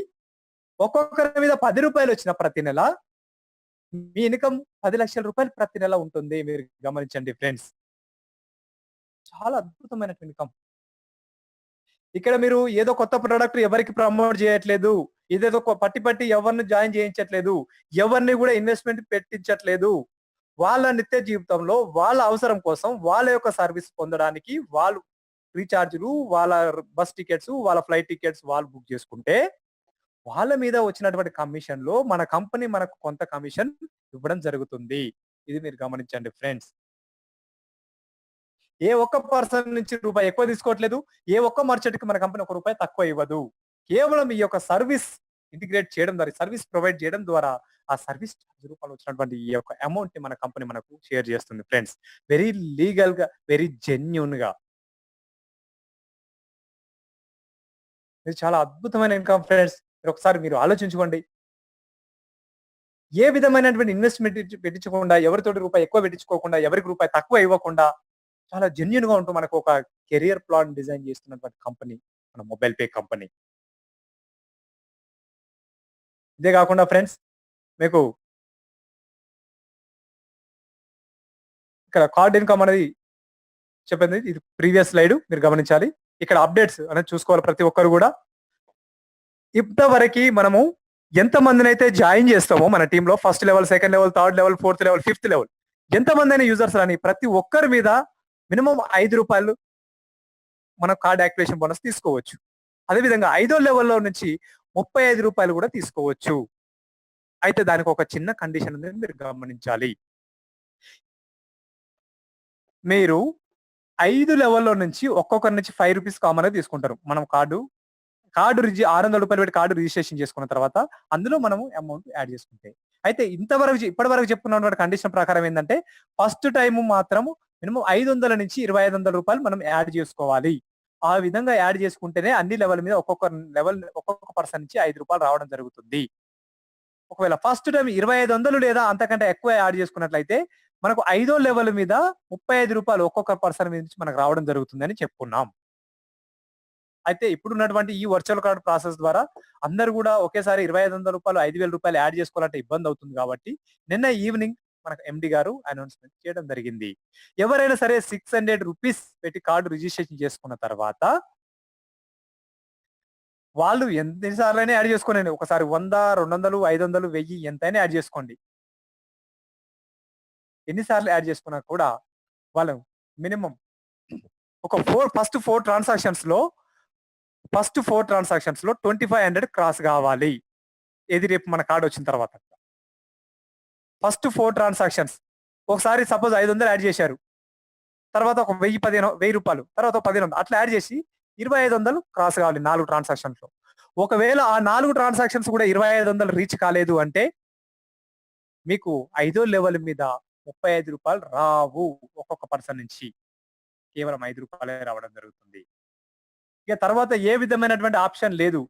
ఒక్కొక్కరి మీద ₹10 వచ్చిన ప్రతి నెల మీ ఇన్‌కమ్ ₹10,00,000 ప్రతి నెల ఉంటుంది. మీరు గమనించండి ఫ్రెండ్స్. చాలా అద్భుతమైనటువంటి ఇన్‌కమ్. ఇక్కడ మీరు ఏదో కొత్త ప్రొడక్ట్ ఎవరికి ప్రమోట్ చేయట్లేదు. ఇదేదో పట్టి ఎవరిని జాయిన్ చేయించట్లేదు. ఎవరిని కూడా ఇన్వెస్ట్‌మెంట్ పెట్టించట్లేదు. వాళ్ళ నిత్య జీవితంలో వాళ్ళ అవసరం కోసం వాళ్ళ యొక్క సర్వీస్ పొందడానికి వాళ్ళు రీచార్జ్‌లు, వాళ్ళ బస్ టికెట్స్, వాళ్ళ ఫ్లైట్ టికెట్స్ వాళ్ళు బుక్ చేసుకుంటే వాళ్ళ మీద వచ్చినటువంటి కమిషన్‌లో మన కంపెనీ మనకు కొంత కమిషన్ ఇవ్వడం జరుగుతుంది. ఇది మీరు గమనించండి ఫ్రెండ్స్. ఏ ఒక్క పర్సన్ నుంచి రూపాయి ఎక్కువ తీసుకోవట్లేదు. ఏ ఒక్క మర్చెంట్‌కి మన కంపెనీ ఒక రూపాయి తక్కువ ఇవ్వదు. కేవలం ఈ యొక్క సర్వీస్ ఇంటిగ్రేట్ చేయడం ద్వారా, సర్వీస్ ప్రొవైడ్ చేయడం ద్వారా ఆ సర్వీస్ చార్జ్ రూపంలో వచ్చినటువంటి ఈ యొక్క అమౌంట్‌ని మన కంపెనీ మనకు షేర్ చేస్తుంది ఫ్రెండ్స్. వెరీ లీగల్‌గా, వెరీ జెన్యూన్‌గా. ఇది చాలా అద్భుతమైన ఇన్‌కమ్ ఫ్రెండ్స్. మీరు ఆలోచించుకోండి. ఏ విధమైనటువంటి ఇన్వెస్ట్‌మెంట్ పెట్టించకుండా, ఎవరితోటి రూపాయి ఎక్కువ పెట్టించుకోకుండా, ఎవరికి రూపాయి తక్కువ ఇవ్వకుండా, చాలా జెన్యూన్‌గా ఉంటూ మనకు ఒక కెరియర్ ప్లాన్ డిజైన్ చేస్తున్నటువంటి కంపెనీ మన మొబైల్ పే కంపెనీ. ఇదే కాకుండా ఫ్రెండ్స్ మీకు ఇక్కడ కార్డ్ ఇన్‌కమ్ అనేది చెప్పింది. ఇది ప్రీవియస్ స్లైడ్ మీరు గమనించాలి. ఇక్కడ అప్డేట్స్ అనేది చూసుకోవాలి ప్రతి ఒక్కరు గూడా. ఇంతవరకి మనము ఎంతమందినైతే జాయిన్ చేస్తామో మన టీమ్‌లో first level, second level, third level, fourth level, fifth level ఎంతమందైనా యూజర్స్ రాని ప్రతి ఒక్కరి మీద మినిమమ్ రూ. 5 మనం కార్డ్ యాక్టివేషన్ బోనస్ తీసుకోవచ్చు. అదేవిధంగా ఐదో లెవెల్‌లో నుంచి రూ. 35 కూడా తీసుకోవచ్చు. అయితే దానికి ఒక చిన్న కండిషన్ ఉంది మీరు గమనించాలి. మీరు 5 లెవెల్‌లో నుంచి ఒక్కొక్కరి నుంచి రూ. 5 కామన్‌గా తీసుకుంటారు. మనం కార్డ్ రూ. 600 పెట్టి కార్డ్ రిజిస్ట్రేషన్ చేసుకున్న తర్వాత అందులో మనము అమౌంట్ యాడ్ చేసుకుంటే. అయితే ఇప్పటివరకు చెప్పుకున్నటువంటి కండిషన్ ప్రకారం ఏందంటే ఫస్ట్ టైమ్ మాత్రము మినిమమ్ 500 నుంచి రూ. 2,500 మనం యాడ్ చేసుకోవాలి. ఆ విధంగా యాడ్ చేసుకుంటేనే అన్ని లెవెల్ మీద ఒక్కొక్క పర్సన్ నుంచి రూ. 5 రావడం జరుగుతుంది. ఒకవేళ ఫస్ట్ టైమ్ 2,500 లేదా అంతకంటే ఎక్కువ యాడ్ చేసుకున్నట్లయితే మనకు ఐదో లెవెల్ మీద రూ. 35 ఒక్కొక్క పర్సన్ మీద నుంచి మనకు రావడం జరుగుతుందని చెప్పుకున్నాం. అయితే ఇప్పుడున్నటువంటి ఈ వర్చువల్ కార్డ్ ప్రాసెస్ ద్వారా అందరూ కూడా ఒకేసారి రూ. 2,500, రూ. 5,000 యాడ్ చేసుకోవాలంటే ఇబ్బంది అవుతుంది కాబట్టి నిన్న ఈవినింగ్ మనకు ఎండీ గారు అనౌన్స్‌మెంట్ చేయడం జరిగింది. ఎవరైనా సరే రూ. 600 పెట్టి కార్డ్ రిజిస్ట్రేషన్ చేసుకున్న తర్వాత వాళ్ళు ఎన్ని సార్లైనా యాడ్ చేసుకోనండి. ఒకసారి 100, 200, 500, 1000 ఎంతైనా యాడ్ చేసుకోండి. ఎన్ని సార్లు యాడ్ చేసుకున్నా కూడా వాళ్ళు మినిమమ్ ఒక ఫస్ట్ 4 ట్రాన్సాక్షన్స్‌లో 2500 క్రాస్ కావాలి. ఏది రేపు మన కార్డ్ వచ్చిన తర్వాత. First 4 transactions. ఒకసారి సపోజ్ 500 యాడ్ చేశారు. తర్వాత ఒక 1000 రూపాయలు. తర్వాత ఒక 1500 అట్లా యాడ్ చేసి 2500 క్రాస్ కావాలి 4 ట్రాన్సాక్షన్స్‌లో. ఒకవేళ ఆ 4 ట్రాన్సాక్షన్స్ కూడా 2500 రీచ్ కాలేదు అంటే మీకు ఐదో లెవెల్ మీద రూ. 35 రావు ఒక్కొక్క పర్సన్ నుంచి. కేవలం రూ. 5 రావడం జరుగుతుంది. ఇక తర్వాత ఏ విధమైనటువంటి ఆప్షన్ లేదు.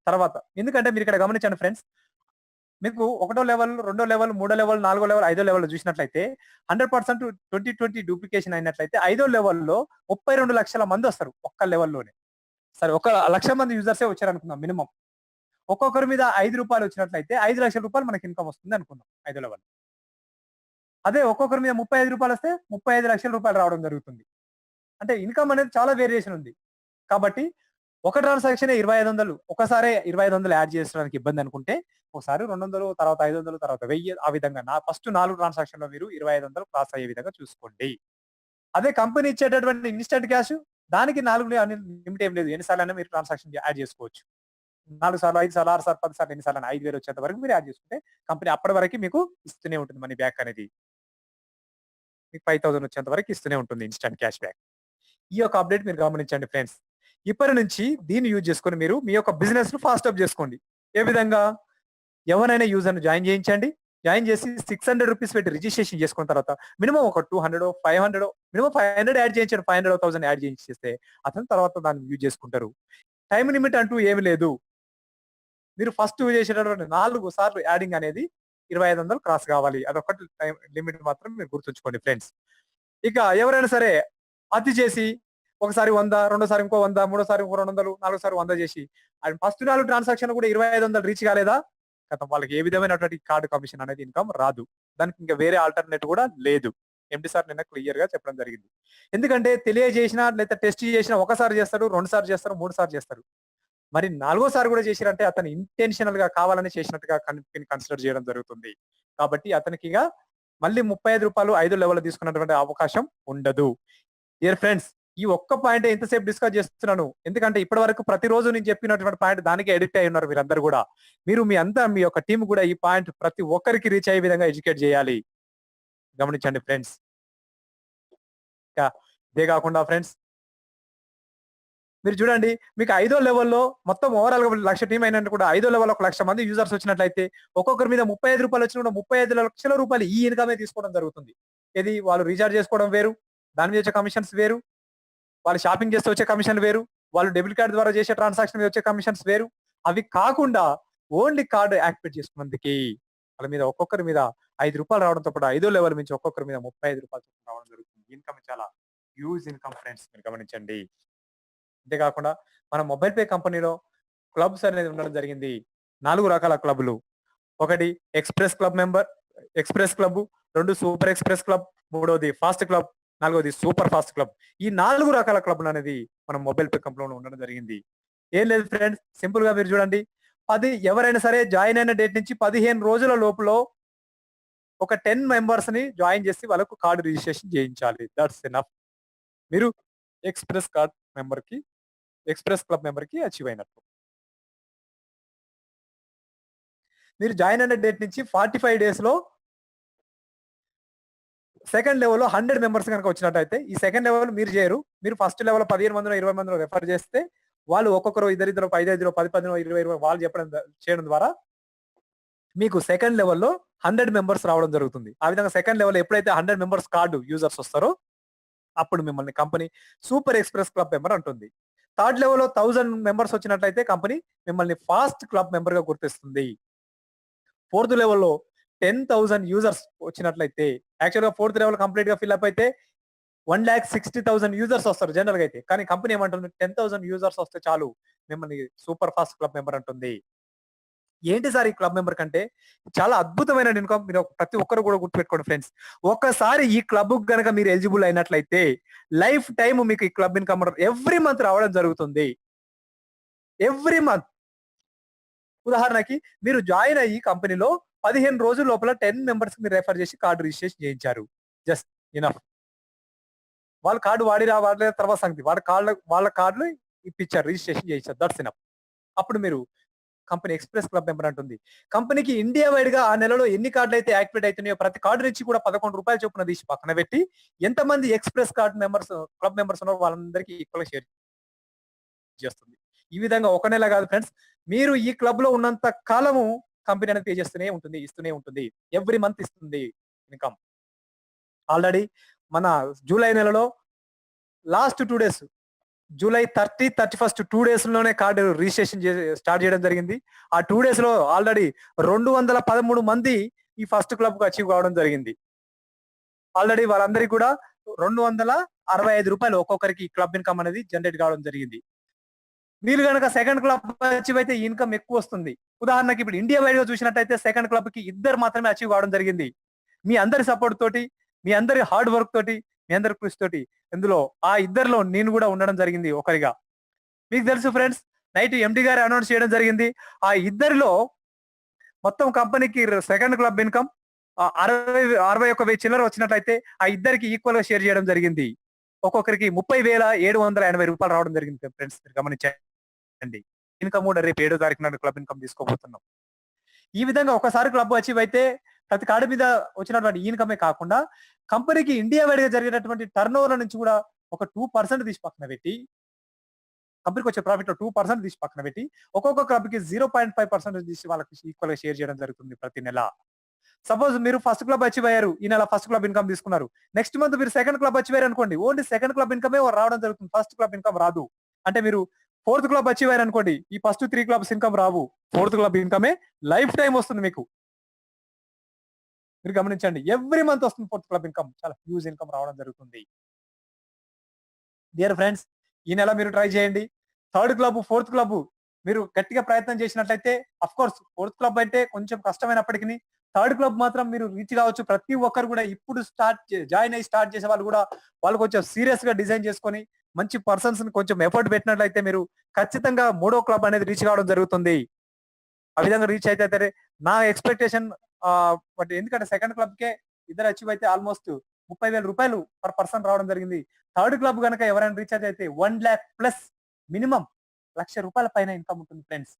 తర్వాత ఎందుకంటే మీరు ఇక్కడ గమనించండి ఫ్రెండ్స్. మీకు ఒకటో లెవెల్, రెండో లెవెల్, మూడో లెవెల్, నాలుగో లెవెల్, ఐదో లెవెల్ చూసినట్లయితే 100% 2020 డూప్లికేషన్ అయినట్లయితే ఐదో లెవెల్‌లో 32 లక్షల మంది వస్తారు ఒక్క లెవెల్‌లోనే. సరే ఒక 1,00,000 మంది యూజర్సే వచ్చారనుకుందాం మినిమమ్. ఒక్కొక్కరి మీద రూ. 5 వచ్చినట్లయితే రూ. 5,00,000 మనకి ఇన్‌కమ్ వస్తుంది అనుకుందాం ఐదో లెవెల్. అదే ఒక్కొక్కరి మీద రూ. 35 వస్తే రూ. 35,00,000 రావడం జరుగుతుంది. అంటే ఇన్‌కమ్ అనేది చాలా వేరియేషన్ ఉంది. కాబట్టి ఒక ట్రాన్సాక్షన్ 2,500 ఒకసారే 2,500 యాడ్ చేసుకోవడానికి ఇబ్బంది అనుకుంటే ఒకసారి 200 తర్వాత 500 తర్వాత 1000 ఆ విధంగా ఫస్ట్ 4 ట్రాన్సాక్షన్‌లో మీరు 2,500 క్రాస్ అయ్యే విధంగా చూసుకోండి. అదే కంపెనీ ఇచ్చేటటువంటి ఇన్‌స్టంట్ క్యాష్ దానికి 4 అని లిమిట్ ఏం లేదు. ఎన్ని సార్లైనా మీరు ట్రాన్సాక్షన్ యాడ్ చేసుకోవచ్చు. 4 సార్లు, 5 సార్లు, 6 సార్లు, 10 సార్లు ఎన్ని సార్లైనా 5,000 వచ్చేంత వరకు మీరు యాడ్ చేసుకుంటే కంపెనీ అప్పటి వరకు మీకు ఇస్తూనే ఉంటుంది మనీ బ్యాక్ అనేది. మీకు 5,000 వచ్చేంత వరకు ఇస్తూనే ఉంటుంది ఇన్‌స్టంట్ క్యాష్ బ్యాక్. ఈ యొక్క అప్డేట్ మీరు గమనించండి ఫ్రెండ్స్. ఇప్పటి నుంచి దీన్ని యూజ్ చేసుకొని మీరు మీ యొక్క బిజినెస్‌ను ఫాస్ట్ అప్ చేసుకోండి. ఏ విధంగా? ఎవరైనా యూజర్‌ని జాయిన్ చేయించండి. జాయిన్ చేసి రూ. 600 పెట్టి రిజిస్ట్రేషన్ చేసుకున్న తర్వాత మినిమమ్ ఒక 200 500 మినిమమ్ 500 యాడ్ చేయించండి. 500 1000 యాడ్ చేయించేస్తే అతను తర్వాత దాన్ని యూజ్ చేసుకుంటారు. టైమ్ లిమిట్ అంటూ ఏమి లేదు. మీరు ఫస్ట్ చేసేటటువంటి 4 సార్లు యాడింగ్ అనేది 2,500 క్రాస్ కావాలి. అదొక్కటి టైమ్ లిమిట్ మాత్రం మీరు గుర్తుంచుకోండి ఫ్రెండ్స్. ఇక ఎవరైనా సరే అతి చేసి ఒకసారి 100, రెండోసారి ఇంకో 100, మూడోసారి ఇంకో 200, నాలుగోసారి 100 చేసి అండ్ ఫస్ట్ 4 ట్రాన్సాక్షన్ కూడా 2,500 రీచ్ కాలేదా? ఖతం వాళ్ళకి ఏ విధమైనటువంటి కార్డ్ కమిషన్ అనేది ఇన్‌కమ్ రాదు. దానికి ఇంకా వేరే ఆల్టర్‌నేట్ కూడా లేదు. ఎండీ సార్ నిన్న క్లియర్‌గా చెప్పడం జరిగింది. ఎందుకంటే తెలియజేసినా లేదా టెస్ట్ చేసినా ఒకసారి చేస్తాడు, 2 సార్లు చేస్తారు, 3 సార్లు చేస్తారు. మరి నాలుగోసారి కూడా చేసిరంటే అతను ఇంటెన్షనల్‌గా కావాలని చేసినట్టుగా కంపెనీ కన్సిడర్ చేయడం జరుగుతుంది. కాబట్టి అతనికిగా మళ్ళీ రూ. 35 ఐదో లెవెల్‌లో తీసుకున్నటువంటి అవకాశం ఉండదు. డియర్ ఫ్రెండ్స్ ఈ ఒక్క పాయింట్ ఎంతసేపు డిస్కస్ చేస్తున్నాను. ఎందుకంటే ఇప్పటివరకు ప్రతిరోజు నేను చెప్పినటువంటి పాయింట్ దానికే అడిక్ట్ అయి ఉన్నారు మీరందరూ కూడా. మీరు మీ యొక్క టీమ్ కూడా ఈ పాయింట్ ప్రతి ఒక్కరికి రీచ్ అయ్యే విధంగా ఎడ్యుకేట్ చేయాలి. గమనించండి ఫ్రెండ్స్. ఇంకా ఇదే కాకుండా ఫ్రెండ్స్ మీరు చూడండి మీకు ఐదో లెవెల్‌లో మొత్తం ఓవరాల్‌గా 1,00,000 టీమ్ అయినట్టు కూడా ఐదో లెవెల్‌లో ఒక 1,00,000 మంది యూజర్స్ వచ్చినట్లయితే ఒక్కొక్కరి మీద రూ. 35 వచ్చినా కూడా 35 లక్షల ఈ ఇన్‌కమే తీసుకోవడం జరుగుతుంది. ఏది వాళ్ళు రీచార్జ్ చేసుకోవడం వేరు, దాని మీద వచ్చే కమిషన్స్ వేరు, వాళ్ళు షాపింగ్ చేస్తే వచ్చే కమిషన్ వేరు, వాళ్ళు డెబిట్ కార్డ్ ద్వారా చేసే ట్రాన్సాక్షన్ మీద వచ్చే కమిషన్స్ వేరు. అవి కాకుండా ఓన్లీ కార్డ్ యాక్టివేట్ చేసుకున్నందుకి వాళ్ళ మీద ఒక్కొక్కరి మీద రూ. 5 రావడంతో పాటు ఐదో లెవెల్ నుంచి ఒక్కొక్కరి మీద రూ. 35 చొప్పున రావడం జరుగుతుంది. ఇన్‌కమ్ చాలా హ్యూజ్ ఇన్‌కమ్ ఫ్రెండ్స్ మీరు గమనించండి. అంతేకాకుండా మన మొబైల్ పే కంపెనీలో క్లబ్స్ అనేది ఉండడం జరిగింది. 4 రకాల క్లబ్‌లు. ఒకటి express club, 2 super express club, మూడోది ఫాస్ట్ క్లబ్, నాలుగోది సూపర్ ఫాస్ట్ క్లబ్. ఈ 4 రకాల క్లబ్‌లనేది మన మొబైల్ పే కంపెనీలో ఉండడం జరిగింది. ఏం లేదు ఫ్రెండ్స్, సింపుల్‌గా మీరు చూడండి. ఎవరైనా సరే జాయిన్ అయిన డేట్ నుంచి 15 రోజుల లోపులో ఒక 10 మెంబర్స్‌ని జాయిన్ చేసి వాళ్ళకు కార్డ్ రిజిస్ట్రేషన్ చేయించాలి. That's enough. మీరు ఎక్స్‌ప్రెస్ కార్డ్ మెంబర్‌కి ఎక్స్‌ప్రెస్ క్లబ్ మెంబర్‌కి అచీవ్ అయినట్టు. మీరు జాయిన్ అయిన డేట్ నుంచి 45 డేస్‌లో సెకండ్ లెవెల్‌లో 100 మెంబర్స్ గనక వచ్చినట్టయితే ఈ సెకండ్ లెవెల్ మీరు చేయరు. మీరు ఫస్ట్ లెవెల్‌లో 15 మందినో, 20 మందినో రిఫర్ చేస్తే వాళ్ళు ఒక్కొక్కరు ఇద్దరిద్దరు 5, 5, 10, 10, 20, 20 వాళ్ళు చేయడం ద్వారా మీకు సెకండ్ లెవెల్‌లో 100 మెంబర్స్ రావడం జరుగుతుంది. ఆ విధంగా సెకండ్ లెవెల్ ఎప్పుడైతే 100 మెంబర్స్ కార్డ్ యూజర్స్ వస్తారో అప్పుడు మిమ్మల్ని company super express club member అంటుంది. థర్డ్ లెవెల్‌లో 1000 మెంబర్స్ వచ్చినట్లయితే కంపెనీ మిమ్మల్ని ఫాస్ట్ క్లబ్ మెంబర్‌గా గుర్తిస్తుంది. ఫోర్త్ లెవెల్‌లో 10,000 యూజర్స్ వచ్చినట్లయితే యాక్చువల్‌గా ఫోర్త్ లెవెల్ కంప్లీట్‌గా ఫిల్ అప్ అయితే 1,60,000 యూజర్స్ వస్తారు జనరల్‌గా అయితే. కానీ కంపెనీ ఏమంటుంది 10,000 యూజర్స్ వస్తే చాలు మిమ్మల్ని సూపర్ ఫాస్ట్ క్లబ్ మెంబర్ అంటుంది. ఏంటి సార్ ఈ క్లబ్ మెంబర్ కంటే చాలా అద్భుతమైన ఇన్‌కమ్. మీరు ప్రతి ఒక్కరు కూడా గుర్తుపెట్టుకోండి ఫ్రెండ్స్. ఒక్కసారి ఈ క్లబ్‌కి గనక మీరు ఎలిజిబుల్ అయినట్లయితే లైఫ్ టైమ్ మీకు ఈ క్లబ్ ఇన్‌కమ్ ఎవ్రీ మంత్ రావడం జరుగుతుంది. Every month. ఉదాహరణకి మీరు జాయిన్ అయ్యి కంపెనీలో 15 రోజుల లోపల 10 మెంబర్స్‌కి మీరు రిఫర్ చేసి కార్డ్ రిజిస్ట్రేషన్ చేయించారు. Just enough. వాళ్ళ కార్డ్ వాడలేదా తర్వాత సంగతి. వాళ్ళ కార్డ్‌లు ఇప్పించారు. రిజిస్ట్రేషన్ చేయించారు. That's enough. అప్పుడు మీరు కంపెనీ ఎక్స్‌ప్రెస్ క్లబ్ మెంబర్ అంటుంది. కంపెనీకి ఇండియా వైడ్‌గా ఆ నెలలో ఎన్ని కార్డ్‌లు అయితే యాక్టివేట్ అయితున్నాయో ప్రతి కార్డ్ నుంచి కూడా రూ. 11 చొప్పున తీసి పక్కన పెట్టి ఎంతమంది express card members club members ఉన్నారో వాళ్ళందరికీ ఈక్వల్‌గా షేర్ చేస్తుంది. ఈ విధంగా ఒక నెల కాదు ఫ్రెండ్స్. మీరు ఈ క్లబ్‌లో ఉన్నంత కాలము కంపెనీ అనేది పే చేస్తూనే ఉంటుంది. ఇస్తూనే ఉంటుంది. ఎవ్రీ మంత్ ఇస్తుంది ఇన్‌కమ్. ఆల్రెడీ మన జూలై నెలలో లాస్ట్ 2 డేస్ జూలై 30, 31 2 డేస్‌లోనే కార్డ్ రిజిస్ట్రేషన్ స్టార్ట్ చేయడం జరిగింది. ఆ 2 డేస్‌లో ఆల్రెడీ 213 మంది ఈ ఫస్ట్ క్లబ్‌కి అచీవ్ కావడం జరిగింది. ఆల్రెడీ వాళ్ళందరికీ కూడా రూ. 265 ఒక్కొక్కరికి క్లబ్ ఇన్‌కమ్ అనేది జనరేట్ కావడం జరిగింది. మీరు గనక సెకండ్ క్లబ్ అచీవ్ అయితే ఇన్‌కమ్ ఎక్కువ వస్తుంది. ఉదాహరణకి ఇప్పుడు ఇండియా వైడ్‌గా చూసినట్టయితే సెకండ్ క్లబ్‌కి ఇద్దరు మాత్రమే అచీవ్ కావడం జరిగింది. మీ అందరి సపోర్ట్ తోటి, మీ అందరి హార్డ్ వర్క్ తోటి, మీ అందరి కృషి తోటి ఇందులో ఆ ఇద్దరిలో నేను కూడా ఉండడం జరిగింది ఒకరిగా. మీకు తెలుసు ఫ్రెండ్స్, నైట్ ఎండీ గారు అనౌన్స్ చేయడం జరిగింది. ఆ ఇద్దరిలో మొత్తం కంపెనీకి సెకండ్ క్లబ్ ఇన్‌కమ్ 61,000 చిల్లర వచ్చినట్లయితే ఆ ఇద్దరికి ఈక్వల్‌గా షేర్ చేయడం జరిగింది. ఒక్కొక్కరికి రూ. 30,780 రావడం జరిగింది ఫ్రెండ్స్ మీరు గమనించండి. ఇన్‌కమ్ కూడా రేపు 7వ తారీఖు నాడు క్లబ్ ఇన్‌కమ్ తీసుకోబోతున్నాం. ఈ విధంగా ఒకసారి క్లబ్ అచీవ్ అయితే ప్రతి కార్డ్ మీద వచ్చినటువంటి ఇన్‌కమే కాకుండా కంపెనీకి ఇండియా వైడ్‌గా జరిగినటువంటి టర్నోవర్ నుంచి కూడా ఒక 2% తీసి పక్కన పెట్టి కంపెనీకి వచ్చే ప్రాఫిట్‌లో 2% తీసి పక్కన పెట్టి ఒక్కొక్క క్లబ్‌కి 0.5% తీసి వాళ్ళకి ఈక్వల్‌గా షేర్ చేయడం జరుగుతుంది ప్రతి నెల. సపోజ్ మీరు ఫస్ట్ క్లబ్ అచీవ్ అయ్యారు. ఈ నెల ఫస్ట్ క్లబ్ ఇన్‌కమ్ తీసుకున్నారు. నెక్స్ట్ మంత్ మీరు సెకండ్ క్లబ్ అచీవ్ అయ్యారు అనుకోండి. ఓన్లీ సెకండ్ క్లబ్ ఇన్‌కమే రావడం జరుగుతుంది. ఫస్ట్ క్లబ్ ఇన్‌కమ్ రాదు. అంటే మీరు ఫోర్త్ క్లబ్ అచీవ్ అయ్యారు అనుకోండి. ఈ ఫస్ట్ 3 క్లబ్స్ ఇన్‌కమ్ రావు. ఫోర్త్ క్లబ్ ఇన్‌కమే లైఫ్ టైమ్ వస్తుంది మీకు. మీరు గమనించండి. ఎవ్రీ మంత్ వస్తుంది ఫోర్త్ క్లబ్ ఇన్‌కమ్. చాలా హ్యూజ్ ఇన్‌కమ్ రావడం జరుగుతుంది. డియర్ ఫ్రెండ్స్, ఈ నెల మీరు ట్రై చేయండి. థర్డ్ క్లబ్, ఫోర్త్ క్లబ్ మీరు గట్టిగా ప్రయత్నం చేసినట్లయితే కోర్స్ ఫోర్త్ క్లబ్ అంటే కొంచెం కష్టమైనప్పటికీ థర్డ్ క్లబ్ మాత్రం మీరు రీచ్ కావచ్చు. ప్రతి ఒక్కరు కూడా ఇప్పుడు జాయిన్ అయ్యి స్టార్ట్ చేసే వాళ్ళు కూడా వాళ్ళు కొంచెం సీరియస్ గా డిజైన్ చేసుకొని మంచి పర్సన్స్ ని కొంచెం ఎఫర్ట్ పెట్టినట్లయితే మీరు ఖచ్చితంగా మూడో క్లబ్ అనేది రీచ్ కావడం జరుగుతుంది. ఆ విధంగా రీచ్ అయితే నా ఎక్స్పెక్టేషన్ బట్ ఎందుకంటే సెకండ్ క్లబ్ కే ఇద్దరు అచీవ్ అయితే ఆల్మోస్ట్ రూ. 30,000 పర్ పర్సన్ రావడం జరిగింది. థర్డ్ క్లబ్ గనక ఎవరైనా రీఛార్జ్ అయితే 1 lakh ప్లస్ మినిమం రూ. 1,00,000 పైన ఇన్కమ్ ఉంటుంది ఫ్రెండ్స్.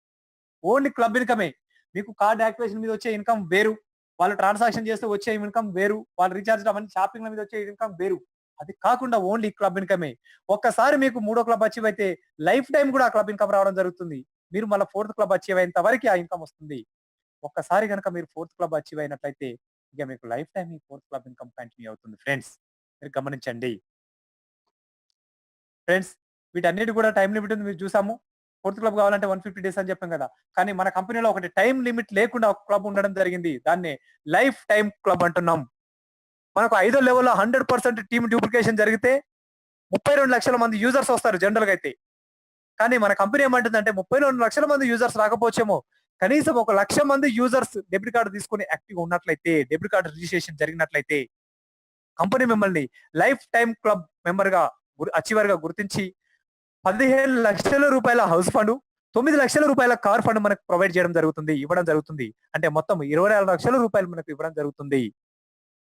Only club ఇన్కమే. మీకు కార్డ్ యాక్టివేషన్ మీద వచ్చే ఇన్కమ్ వేరు. వాళ్ళు ట్రాన్సాక్షన్ చేస్తే వచ్చే ఇన్కమ్ వేరు. వాళ్ళు రీఛార్జ్ అవన్నీ షాపింగ్ మీద వచ్చే ఇన్కమ్ వేరు. అది కాకుండా ఓన్లీ క్లబ్ ఇన్కమే. ఒక్కసారి మీకు మూడో క్లబ్ అచీవ్ అయితే లైఫ్ టైమ్ కూడా ఆ క్లబ్ ఇన్కమ్ రావడం జరుగుతుంది. మీరు మళ్ళా ఫోర్త్ క్లబ్ అచీవ్ అయ్యేంత వరకి ఆ ఇన్కమ్ వస్తుంది. ఒక్కసారి గనక మీరు ఫోర్త్ క్లబ్ అచీవ్ అయినట్లయితే ఇక మీకు లైఫ్ టైమ్ ఈ ఫోర్త్ క్లబ్ ఇన్కమ్ కంటిన్యూ అవుతుంది ఫ్రెండ్స్. మీరు గమనించండి. ఫ్రెండ్స్ వీటన్నిటి కూడా టైమ్ లిమిట్ ఉంది మీరు చూసాము. ఫోర్త్ క్లబ్ కావాలంటే 150 డేస్ అని చెప్పాం కదా! కానీ మన కంపెనీలో ఒకటి టైమ్ లిమిట్ లేకుండా ఒక క్లబ్ ఉండడం జరిగింది. దాన్నే లైఫ్ టైమ్ క్లబ్ అంటున్నాం. మనకు ఐదో లెవెల్‌లో 100% టీమ్ డూప్లికేషన్ జరిగితే 32,00,000 మంది యూజర్స్ వస్తారు జనరల్‌గా అయితే. కానీ మన కంపెనీ ఏమంటుందంటే 32,00,000 మంది యూజర్స్ రాకపోవచ్చేమో. కనీసం 1,00,000 మంది యూజర్స్ డెబిట్ కార్డ్ తీసుకొని యాక్టివ్‌గా ఉన్నట్లయితే, డెబిట్ కార్డ్ రిజిస్ట్రేషన్ జరిగినట్లయితే కంపెనీ మిమ్మల్ని లైఫ్ టైమ్ క్లబ్ మెంబర్‌గా అచీవర్‌గా గుర్తించి రూ. 15,00,000 హౌస్ ఫండ్, రూ. 9,00,000 కార్ ఫండ్ మనకు ప్రొవైడ్ చేయడం జరుగుతుంది. ఇవ్వడం జరుగుతుంది. అంటే మొత్తం రూ. 24,00,000 మనకు ఇవ్వడం జరుగుతుంది.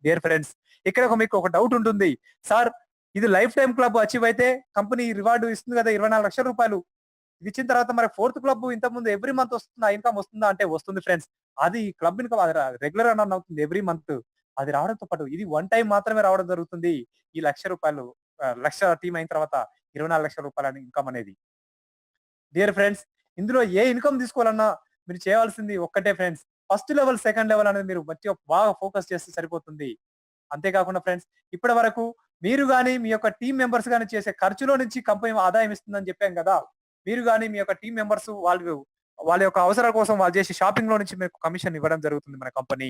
డియర్ ఫ్రెండ్స్ ఇక్కడ మీకు ఒక డౌట్ ఉంటుంది. సార్ ఇది లైఫ్ టైమ్ క్లబ్ అచీవ్ అయితే కంపెనీ రివార్డ్ ఇస్తుంది కదా రూ. 24,00,000. ఇది ఇచ్చిన తర్వాత మరి ఫోర్త్ క్లబ్ ఇంతకుముందు ఎవ్రీ మంత్ వస్తుందా? ఇన్కమ్ వస్తుందా? అంటే వస్తుంది ఫ్రెండ్స్. అది క్లబ్ ఇన్కమ్ అది రెగ్యులర్ రన్ అవుతుంది ఎవ్రీ మంత్. అది రావడంతో పాటు ఇది వన్ టైం మాత్రమే రావడం జరుగుతుంది. ఈ రూ. 1,00,000 టీమ్ అయిన తర్వాత రూ. 24,00,000 ఇన్కమ్ అనేది. డియర్ ఫ్రెండ్స్ ఇందులో ఏ ఇన్కమ్ తీసుకోవాలన్నా మీరు చేయాల్సింది ఒక్కటే friends. First level, second level అనేది మీరు మంచిగా బాగా ఫోకస్ చేస్తే సరిపోతుంది. అంతేకాకుండా ఫ్రెండ్స్ ఇప్పటి వరకు మీరు గాని, మీ యొక్క టీమ్ మెంబర్స్ గాని చేసే ఖర్చులో నుంచి కంపెనీ ఆదాయం ఇస్తుందని చెప్పాం కదా! మీరు గాని, మీ యొక్క టీమ్ మెంబర్స్ వాళ్ళ యొక్క అవసరాల కోసం వాళ్ళు చేసే షాపింగ్‌లో నుంచి మీకు కమిషన్ ఇవ్వడం జరుగుతుంది మన కంపెనీ.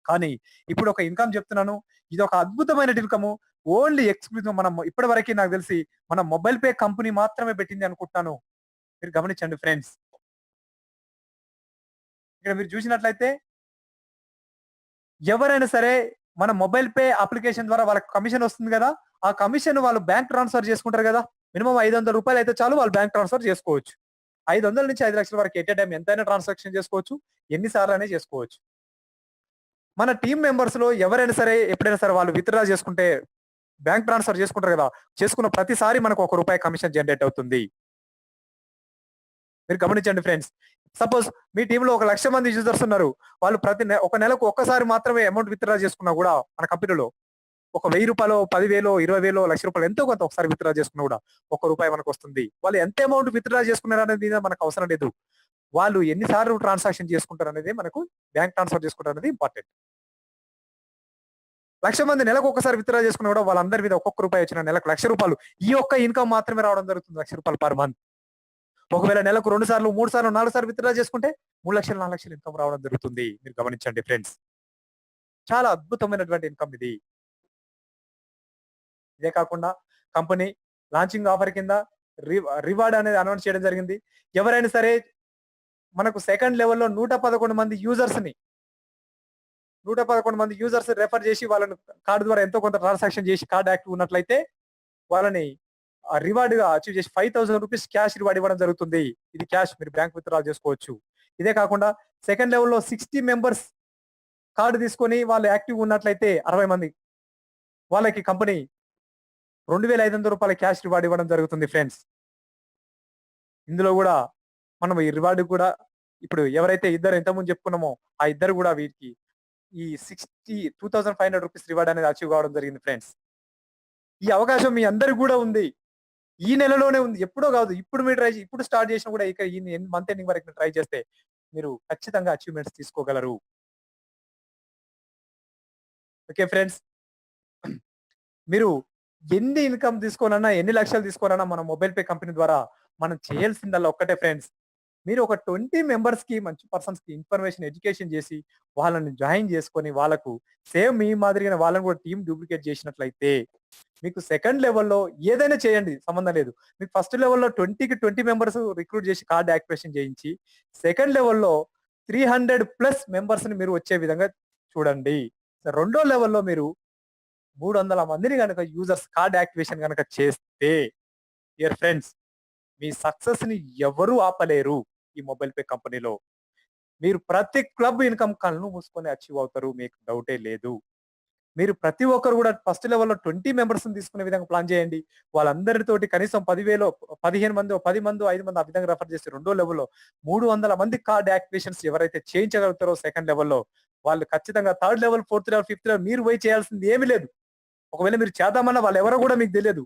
కానీ ఇప్పుడు ఒక ఇన్కమ్ చెప్తున్నాను. ఇది ఒక అద్భుతమైన ఇన్కమ్. ఓన్లీ ఎక్స్‌క్లూజివ్ మనం ఇప్పటివరకి నాకు తెలిసి మన మొబైల్ పే కంపెనీ మాత్రమే పెట్టింది అనుకుంటున్నాను. మీరు గమనించండి ఫ్రెండ్స్. ఇక్కడ మీరు చూసినట్లయితే ఎవరైనా సరే మన మొబైల్ పే అప్లికేషన్ ద్వారా వాళ్ళకి కమిషన్ వస్తుంది కదా! ఆ కమిషన్ వాళ్ళు బ్యాంక్ ట్రాన్స్‌ఫర్ చేసుకుంటారు కదా! మినిమమ్ రూ. 500 అయితే చాలు వాళ్ళు బ్యాంక్ ట్రాన్స్‌ఫర్ చేసుకోవచ్చు. 500 నుంచి 5,00,000 వరకు ఎట్ ఎ టైమ్ ఎంతైనా ట్రాన్సాక్షన్ చేసుకోవచ్చు. ఎన్ని సార్లైనా చేసుకోవచ్చు. మన టీమ్ మెంబర్స్‌లో ఎవరైనా సరే ఎప్పుడైనా సరే వాళ్ళు విత్‌డ్రా చేసుకుంటే బ్యాంక్ ట్రాన్స్‌ఫర్ చేసుకుంటారు కదా! చేసుకున్న ప్రతిసారి మనకు రూ. 1 కమిషన్ జనరేట్ అవుతుంది. మీరు గమనించండి ఫ్రెండ్స్. సపోజ్ మీ టీమ్‌లో 1,00,000 మంది యూజర్స్ ఉన్నారు. వాళ్ళు ఒక నెలకు ఒక్కసారి మాత్రమే అమౌంట్ విత్‌డ్రా చేసుకున్నా గూడా మన కంపెనీలో ఒక రూ. 1,000, 10,000, 20,000, ₹1,00,000 ఎంతో కొంత ఒకసారి విత్‌డ్రా చేసుకున్నా గూడా రూ. 1 మనకొస్తుంది. వాళ్ళు ఎంత అమౌంట్ విత్‌డ్రా చేసుకున్నారనే మీద మనకు అవసరం లేదు. వాళ్ళు ఎన్ని సార్లు ట్రాన్సాక్షన్ చేసుకుంటారనేదే మనకు బ్యాంక్ ట్రాన్స్‌ఫర్ చేసుకోవడం ఇంపార్టెంట్. 1,00,000 మంది నెలకు ఒక్కసారి విత్‌డ్రా చేసుకున్నా గూడా వాళ్ళందరి మీద ఒక్కొక్క రూపాయి వచ్చిన నెలకు రూ. 1,00,000 ఈ ఒక్క ఇన్కమ్ మాత్రమే రావడం జరుగుతుంది. రూ. 1,00,000 పర్ మంత్. ఒకవేళ నెలకు 2 సార్లు, 3 సార్లు, 4 సార్లు విత్‌డ్రా చేసుకుంటే 3,00,000, 4,00,000 ఇన్కమ్ రావడం జరుగుతుంది. మీరు గమనించండి ఫ్రెండ్స్. చాలా అద్భుతమైనటువంటి ఇన్కమ్ ఇది. ఇదే కాకుండా కంపెనీ లాంచింగ్ ఆఫర్ కింద రివార్డ్ అనేది అనౌన్స్ చేయడం జరిగింది. ఎవరైనా సరే మనకు సెకండ్ లెవెల్‌లో 111 మంది యూజర్స్‌ని 111 మంది యూజర్స్ రెఫర్ చేసి వాళ్ళని కార్డ్ ద్వారా ఎంతో కొంత ట్రాన్సాక్షన్ చేసి కార్డ్ యాక్టివ్ ఉన్నట్లయితే వాళ్ళని రివార్డ్‌గా అచీవ్ చేసి రూ. 5,000 క్యాష్ రివార్డ్ ఇవ్వడం జరుగుతుంది. ఇది క్యాష్ మీరు బ్యాంక్ విత్‌డ్రా చేసుకోవచ్చు. ఇదే కాకుండా సెకండ్ లెవెల్‌లో 60 మెంబర్స్ కార్డ్ తీసుకొని వాళ్ళు యాక్టివ్ ఉన్నట్లయితే 60 మంది వాళ్ళకి కంపెనీ రూ. 2,500 క్యాష్ రివార్డ్ ఇవ్వడం జరుగుతుంది ఫ్రెండ్స్. ఇందులో గూడా మనం ఈ రివార్డ్ కూడా ఇప్పుడు ఎవరైతే ఇద్దరు ఇంతకుముందు చెప్పుకున్నామో ఆ ఇద్దరు గూడా వీరికి ఈ రూ. 2,500 రివార్డ్ అనేది అచీవ్ కావడం జరిగింది ఫ్రెండ్స్. ఈ అవకాశం మీ అందరికి గూడా ఉంది. ఈ నెలలోనే ఉంది. ఎప్పుడో కాదు. ఇప్పుడు మీరు ఇప్పుడు స్టార్ట్ చేసినా కూడా ఇక ఈ మంత్ ఎండింగ్ వరకు మీరు ట్రై చేస్తే మీరు ఖచ్చితంగా అచీవ్‌మెంట్స్ తీసుకోగలరు. Okay friends. మీరు ఎన్ని ఇన్కమ్ తీసుకోనన్నా, ఎన్ని లక్షలు తీసుకోనన్నా మన మొబైల్ పే కంపెనీ ద్వారా మనం చేయాల్సిందల్లా ఒక్కటే ఫ్రెండ్స్. మీరు ఒక 20 మెంబర్స్‌కి మంచి పర్సన్స్‌కి ఇన్ఫర్మేషన్ ఎడ్యుకేషన్ చేసి వాళ్ళని జాయిన్ చేసుకొని వాళ్ళకు సేమ్ మీ మాదిరిగానే వాళ్ళని కూడా టీమ్ డూప్లికేట్ చేసినట్లయితే మీకు సెకండ్ లెవెల్‌లో ఏదైనా చేయండి సంబంధం లేదు. మీకు ఫస్ట్ లెవెల్‌లో 20కి 20 మెంబర్స్ రిక్రూట్ చేసి కార్డ్ యాక్టివేషన్ చేయించి సెకండ్ లెవెల్‌లో 300+ మెంబర్స్‌ని మీరు వచ్చే విధంగా చూడండి. రెండో లెవెల్‌లో మీరు 300 మందిని గనక యూజర్స్ కార్డ్ యాక్టివేషన్ గనక చేస్తే డియర్ ఫ్రెండ్స్ మీ సక్సెస్‌ని ఎవరు ఆపలేరు ఈ మొబైల్ పే కంపెనీలో. మీరు ప్రతి క్లబ్ ఇన్కమ్ కళ్ళు మూసుకొని అచీవ్ అవుతారు. మీకు డౌటే లేదు. మీరు ప్రతి ఒక్కరు కూడా ఫస్ట్ లెవెల్‌లో 20 మెంబర్స్‌ని తీసుకునే విధంగా ప్లాన్ చేయండి. వాళ్ళందరితోటి కనీసం 10,000 15 మందో, 10 మందో, 5 మందో ఆ విధంగా రెఫర్ చేసి రెండో లెవెల్‌లో 300 మంది కార్డ్ యాక్టివేషన్స్ ఎవరైతే చేయించగలుగుతారో సెకండ్ లెవెల్‌లో వాళ్ళు ఖచ్చితంగా third level, fourth level, fifth level మీరు పోయి చేయాల్సింది ఏమీ లేదు. ఒకవేళ మీరు చేద్దామన్నా వాళ్ళెవరో గూడా మీకు తెలియదు.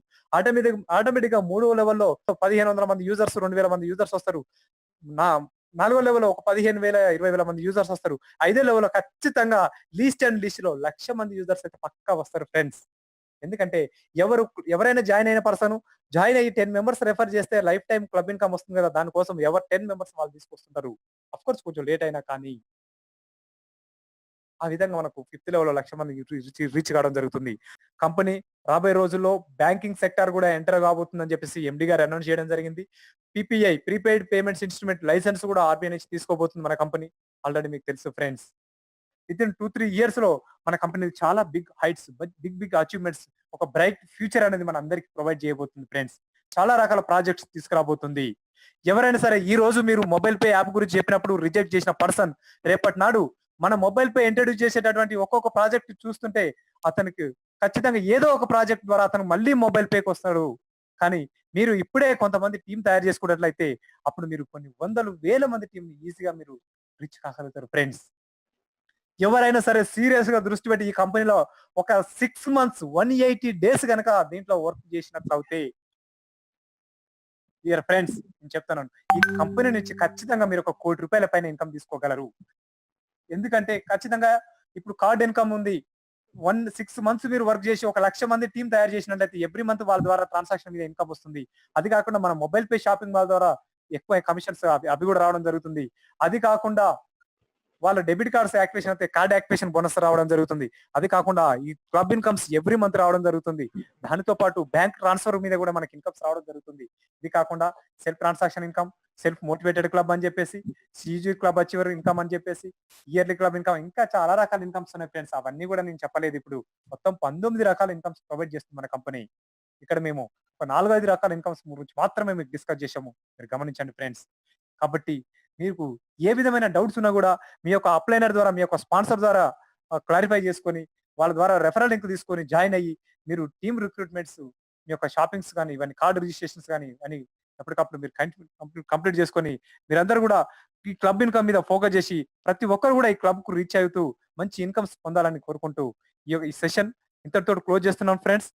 ఆటోమేటిక్‌గా మూడో లెవెల్‌లో 1500 మంది యూజర్స్, 2000 మంది యూజర్స్ వస్తారు. నా నాలుగో లెవెల్‌లో ఒక 15,000, 20,000 మంది యూజర్స్ వస్తారు. ఐదో లెవెల్‌లో ఖచ్చితంగా లీస్ట్ అండ్ లీస్ట్‌లో 1,00,000 మంది యూజర్స్ అయితే పక్కా వస్తారు ఫ్రెండ్స్. ఎందుకంటే ఎవరైనా జాయిన్ అయిన జాయిన్ అయ్యి 10 మెంబర్స్ రిఫర్ చేస్తే లైఫ్ టైమ్ క్లబ్ ఇన్‌కమ్ వస్తుంది గదా! దానికోసం 10 మెంబర్స్ వాళ్ళు తీసుకొస్తుంటారు. ఆఫ్‌కోర్స్ కొంచెం లేట్ అయినా కానీ ఆ విధంగా మనకు ఫిఫ్త్ లెవెల్‌లో 1,00,000 మంది రీచ్ కావడం జరుగుతుంది. కంపెనీ రాబోయే రోజుల్లో బ్యాంకింగ్ సెక్టార్ గూడా ఎంటర్ కాబోతుందని చెప్పేసి ఎండీ గారు అనౌన్స్ చేయడం జరిగింది. PPI prepaid payments instrument license గూడా ఆర్‌బీఐ నుంచి తీసుకోబోతుంది మన కంపెనీ. ఆల్రెడీ మీకు తెలుసు ఫ్రెండ్స్. వితిన్ 2, 3 ఇయర్స్‌లో మన కంపెనీ చాలా బిగ్ హైట్స్, బిగ్ అచీవ్‌మెంట్స్, ఒక బ్రైట్ ఫ్యూచర్ అనేది మనందరికి ప్రొవైడ్ చేయబోతుంది ఫ్రెండ్స్. చాలా రకాల ప్రాజెక్ట్స్ తీసుకురాబోతుంది. ఎవరైనా సరే ఈ రోజు మీరు మొబైల్ పే యాప్ గురించి చెప్పినప్పుడు రిజెక్ట్ చేసిన పర్సన్ రేపటి నాడు మన మొబైల్ పే ఇంట్రొడ్యూస్ చేసేటటువంటి ఒక్కొక్క ప్రాజెక్ట్ చూస్తుంటే అతనికి ఖచ్చితంగా ఏదో ఒక ప్రాజెక్ట్ ద్వారా అతను మళ్ళీ మొబైల్ పేకి వస్తాడు. కానీ మీరు ఇప్పుడే కొంతమంది టీమ్ తయారు చేసుకున్నట్లయితే అప్పుడు మీరు కొన్ని వందలు, వేల మంది టీమ్‌ని ఈజీగా మీరు రీచ్ కాగలుగుతారు ఫ్రెండ్స్. ఎవరైనా సరే సీరియస్‌గా దృష్టి పెట్టి ఈ కంపెనీలో ఒక 6 మంత్స్, 180 డేస్ గనక దీంట్లో వర్క్ చేసినట్లయితే డియర్ ఫ్రెండ్స్ నేను చెప్తున్నాను. ఈ కంపెనీ నుంచి ఖచ్చితంగా మీరు ఒక రూ. 1,00,00,000 పైన ఇన్‌కమ్ తీసుకోగలరు. ఎందుకంటే ఖచ్చితంగా ఇప్పుడు కార్డ్ ఇన్‌కమ్ ఉంది. 6 మంత్స్ మీరు వర్క్ చేసి ఒక 1,00,000 మంది టీమ్ తయారు చేసినట్లయితే ఎవ్రీ మంత్ వాళ్ళ ద్వారా ట్రాన్సాక్షన్ మీద ఇన్‌కమ్ వస్తుంది. అది కాకుండా మన మొబైల్ పే షాపింగ్ మాల్ ద్వారా ఎక్కువ కమిషన్స్ అవి కూడా రావడం జరుగుతుంది. అది కాకుండా వాళ్ళ డెబిట్ కార్డ్స్ యాక్టివేషన్ అయితే కార్డ్ యాక్టివేషన్ బోనస్ రావడం జరుగుతుంది. అది కాకుండా ఈ క్లబ్ ఇన్‌కమ్స్ ఎవ్రీ మంత్ రావడం జరుగుతుంది. దానితో పాటు బ్యాంక్ ట్రాన్స్‌ఫర్ మీద కూడా మనకి ఇన్‌కమ్స్ రావడం జరుగుతుంది. ఇది కాకుండా self transaction income, self motivated club అని చెప్పేసి, సీజీ క్లబ్ అచీవర్ ఇన్‌కమ్ అని చెప్పేసి, ఇయర్లీ క్లబ్ ఇన్‌కమ్ ఇంకా చాలా రకాల ఇన్‌కమ్స్ ఉన్నాయి ఫ్రెండ్స్. అవన్నీ కూడా నేను చెప్పలేదు ఇప్పుడు. మొత్తం 19 రకాల ఇన్‌కమ్స్ ప్రొవైడ్ చేస్తుంది మన కంపెనీ. ఇక్కడ మేము ఒక 4, 5 రకాల ఇన్‌కమ్స్ గురించి మాత్రమే మీకు డిస్కస్ చేశాము. మీరు గమనించండి ఫ్రెండ్స్. కాబట్టి మీకు ఏ విధమైన డౌట్స్ ఉన్నా గూడా మీ యొక్క అప్లైనర్ ద్వారా, మీ యొక్క స్పాన్సర్ ద్వారా క్లారిఫై చేసుకొని, వాళ్ళ ద్వారా రెఫరల్ లింక్ తీసుకొని జాయిన్ అయ్యి, మీరు టీమ్ రిక్రూట్‌మెంట్స్, మీ యొక్క షాపింగ్స్ గాని, ఇవన్నీ కార్డ్ రిజిస్ట్రేషన్స్ గాని అని ఎప్పటికప్పుడు మీరు కంప్లీట్ చేసుకొని, మీరందరూ గూడా ఈ క్లబ్ ఇన్‌కమ్ మీద ఫోకస్ చేసి, ప్రతి ఒక్కరు గూడా ఈ క్లబ్‌కు రీచ్ అవుతూ మంచి ఇన్‌కమ్స్ పొందాలని కోరుకుంటూ, ఈ సెషన్ ఇంతటితోటి క్లోజ్ చేస్తున్నాం ఫ్రెండ్స్.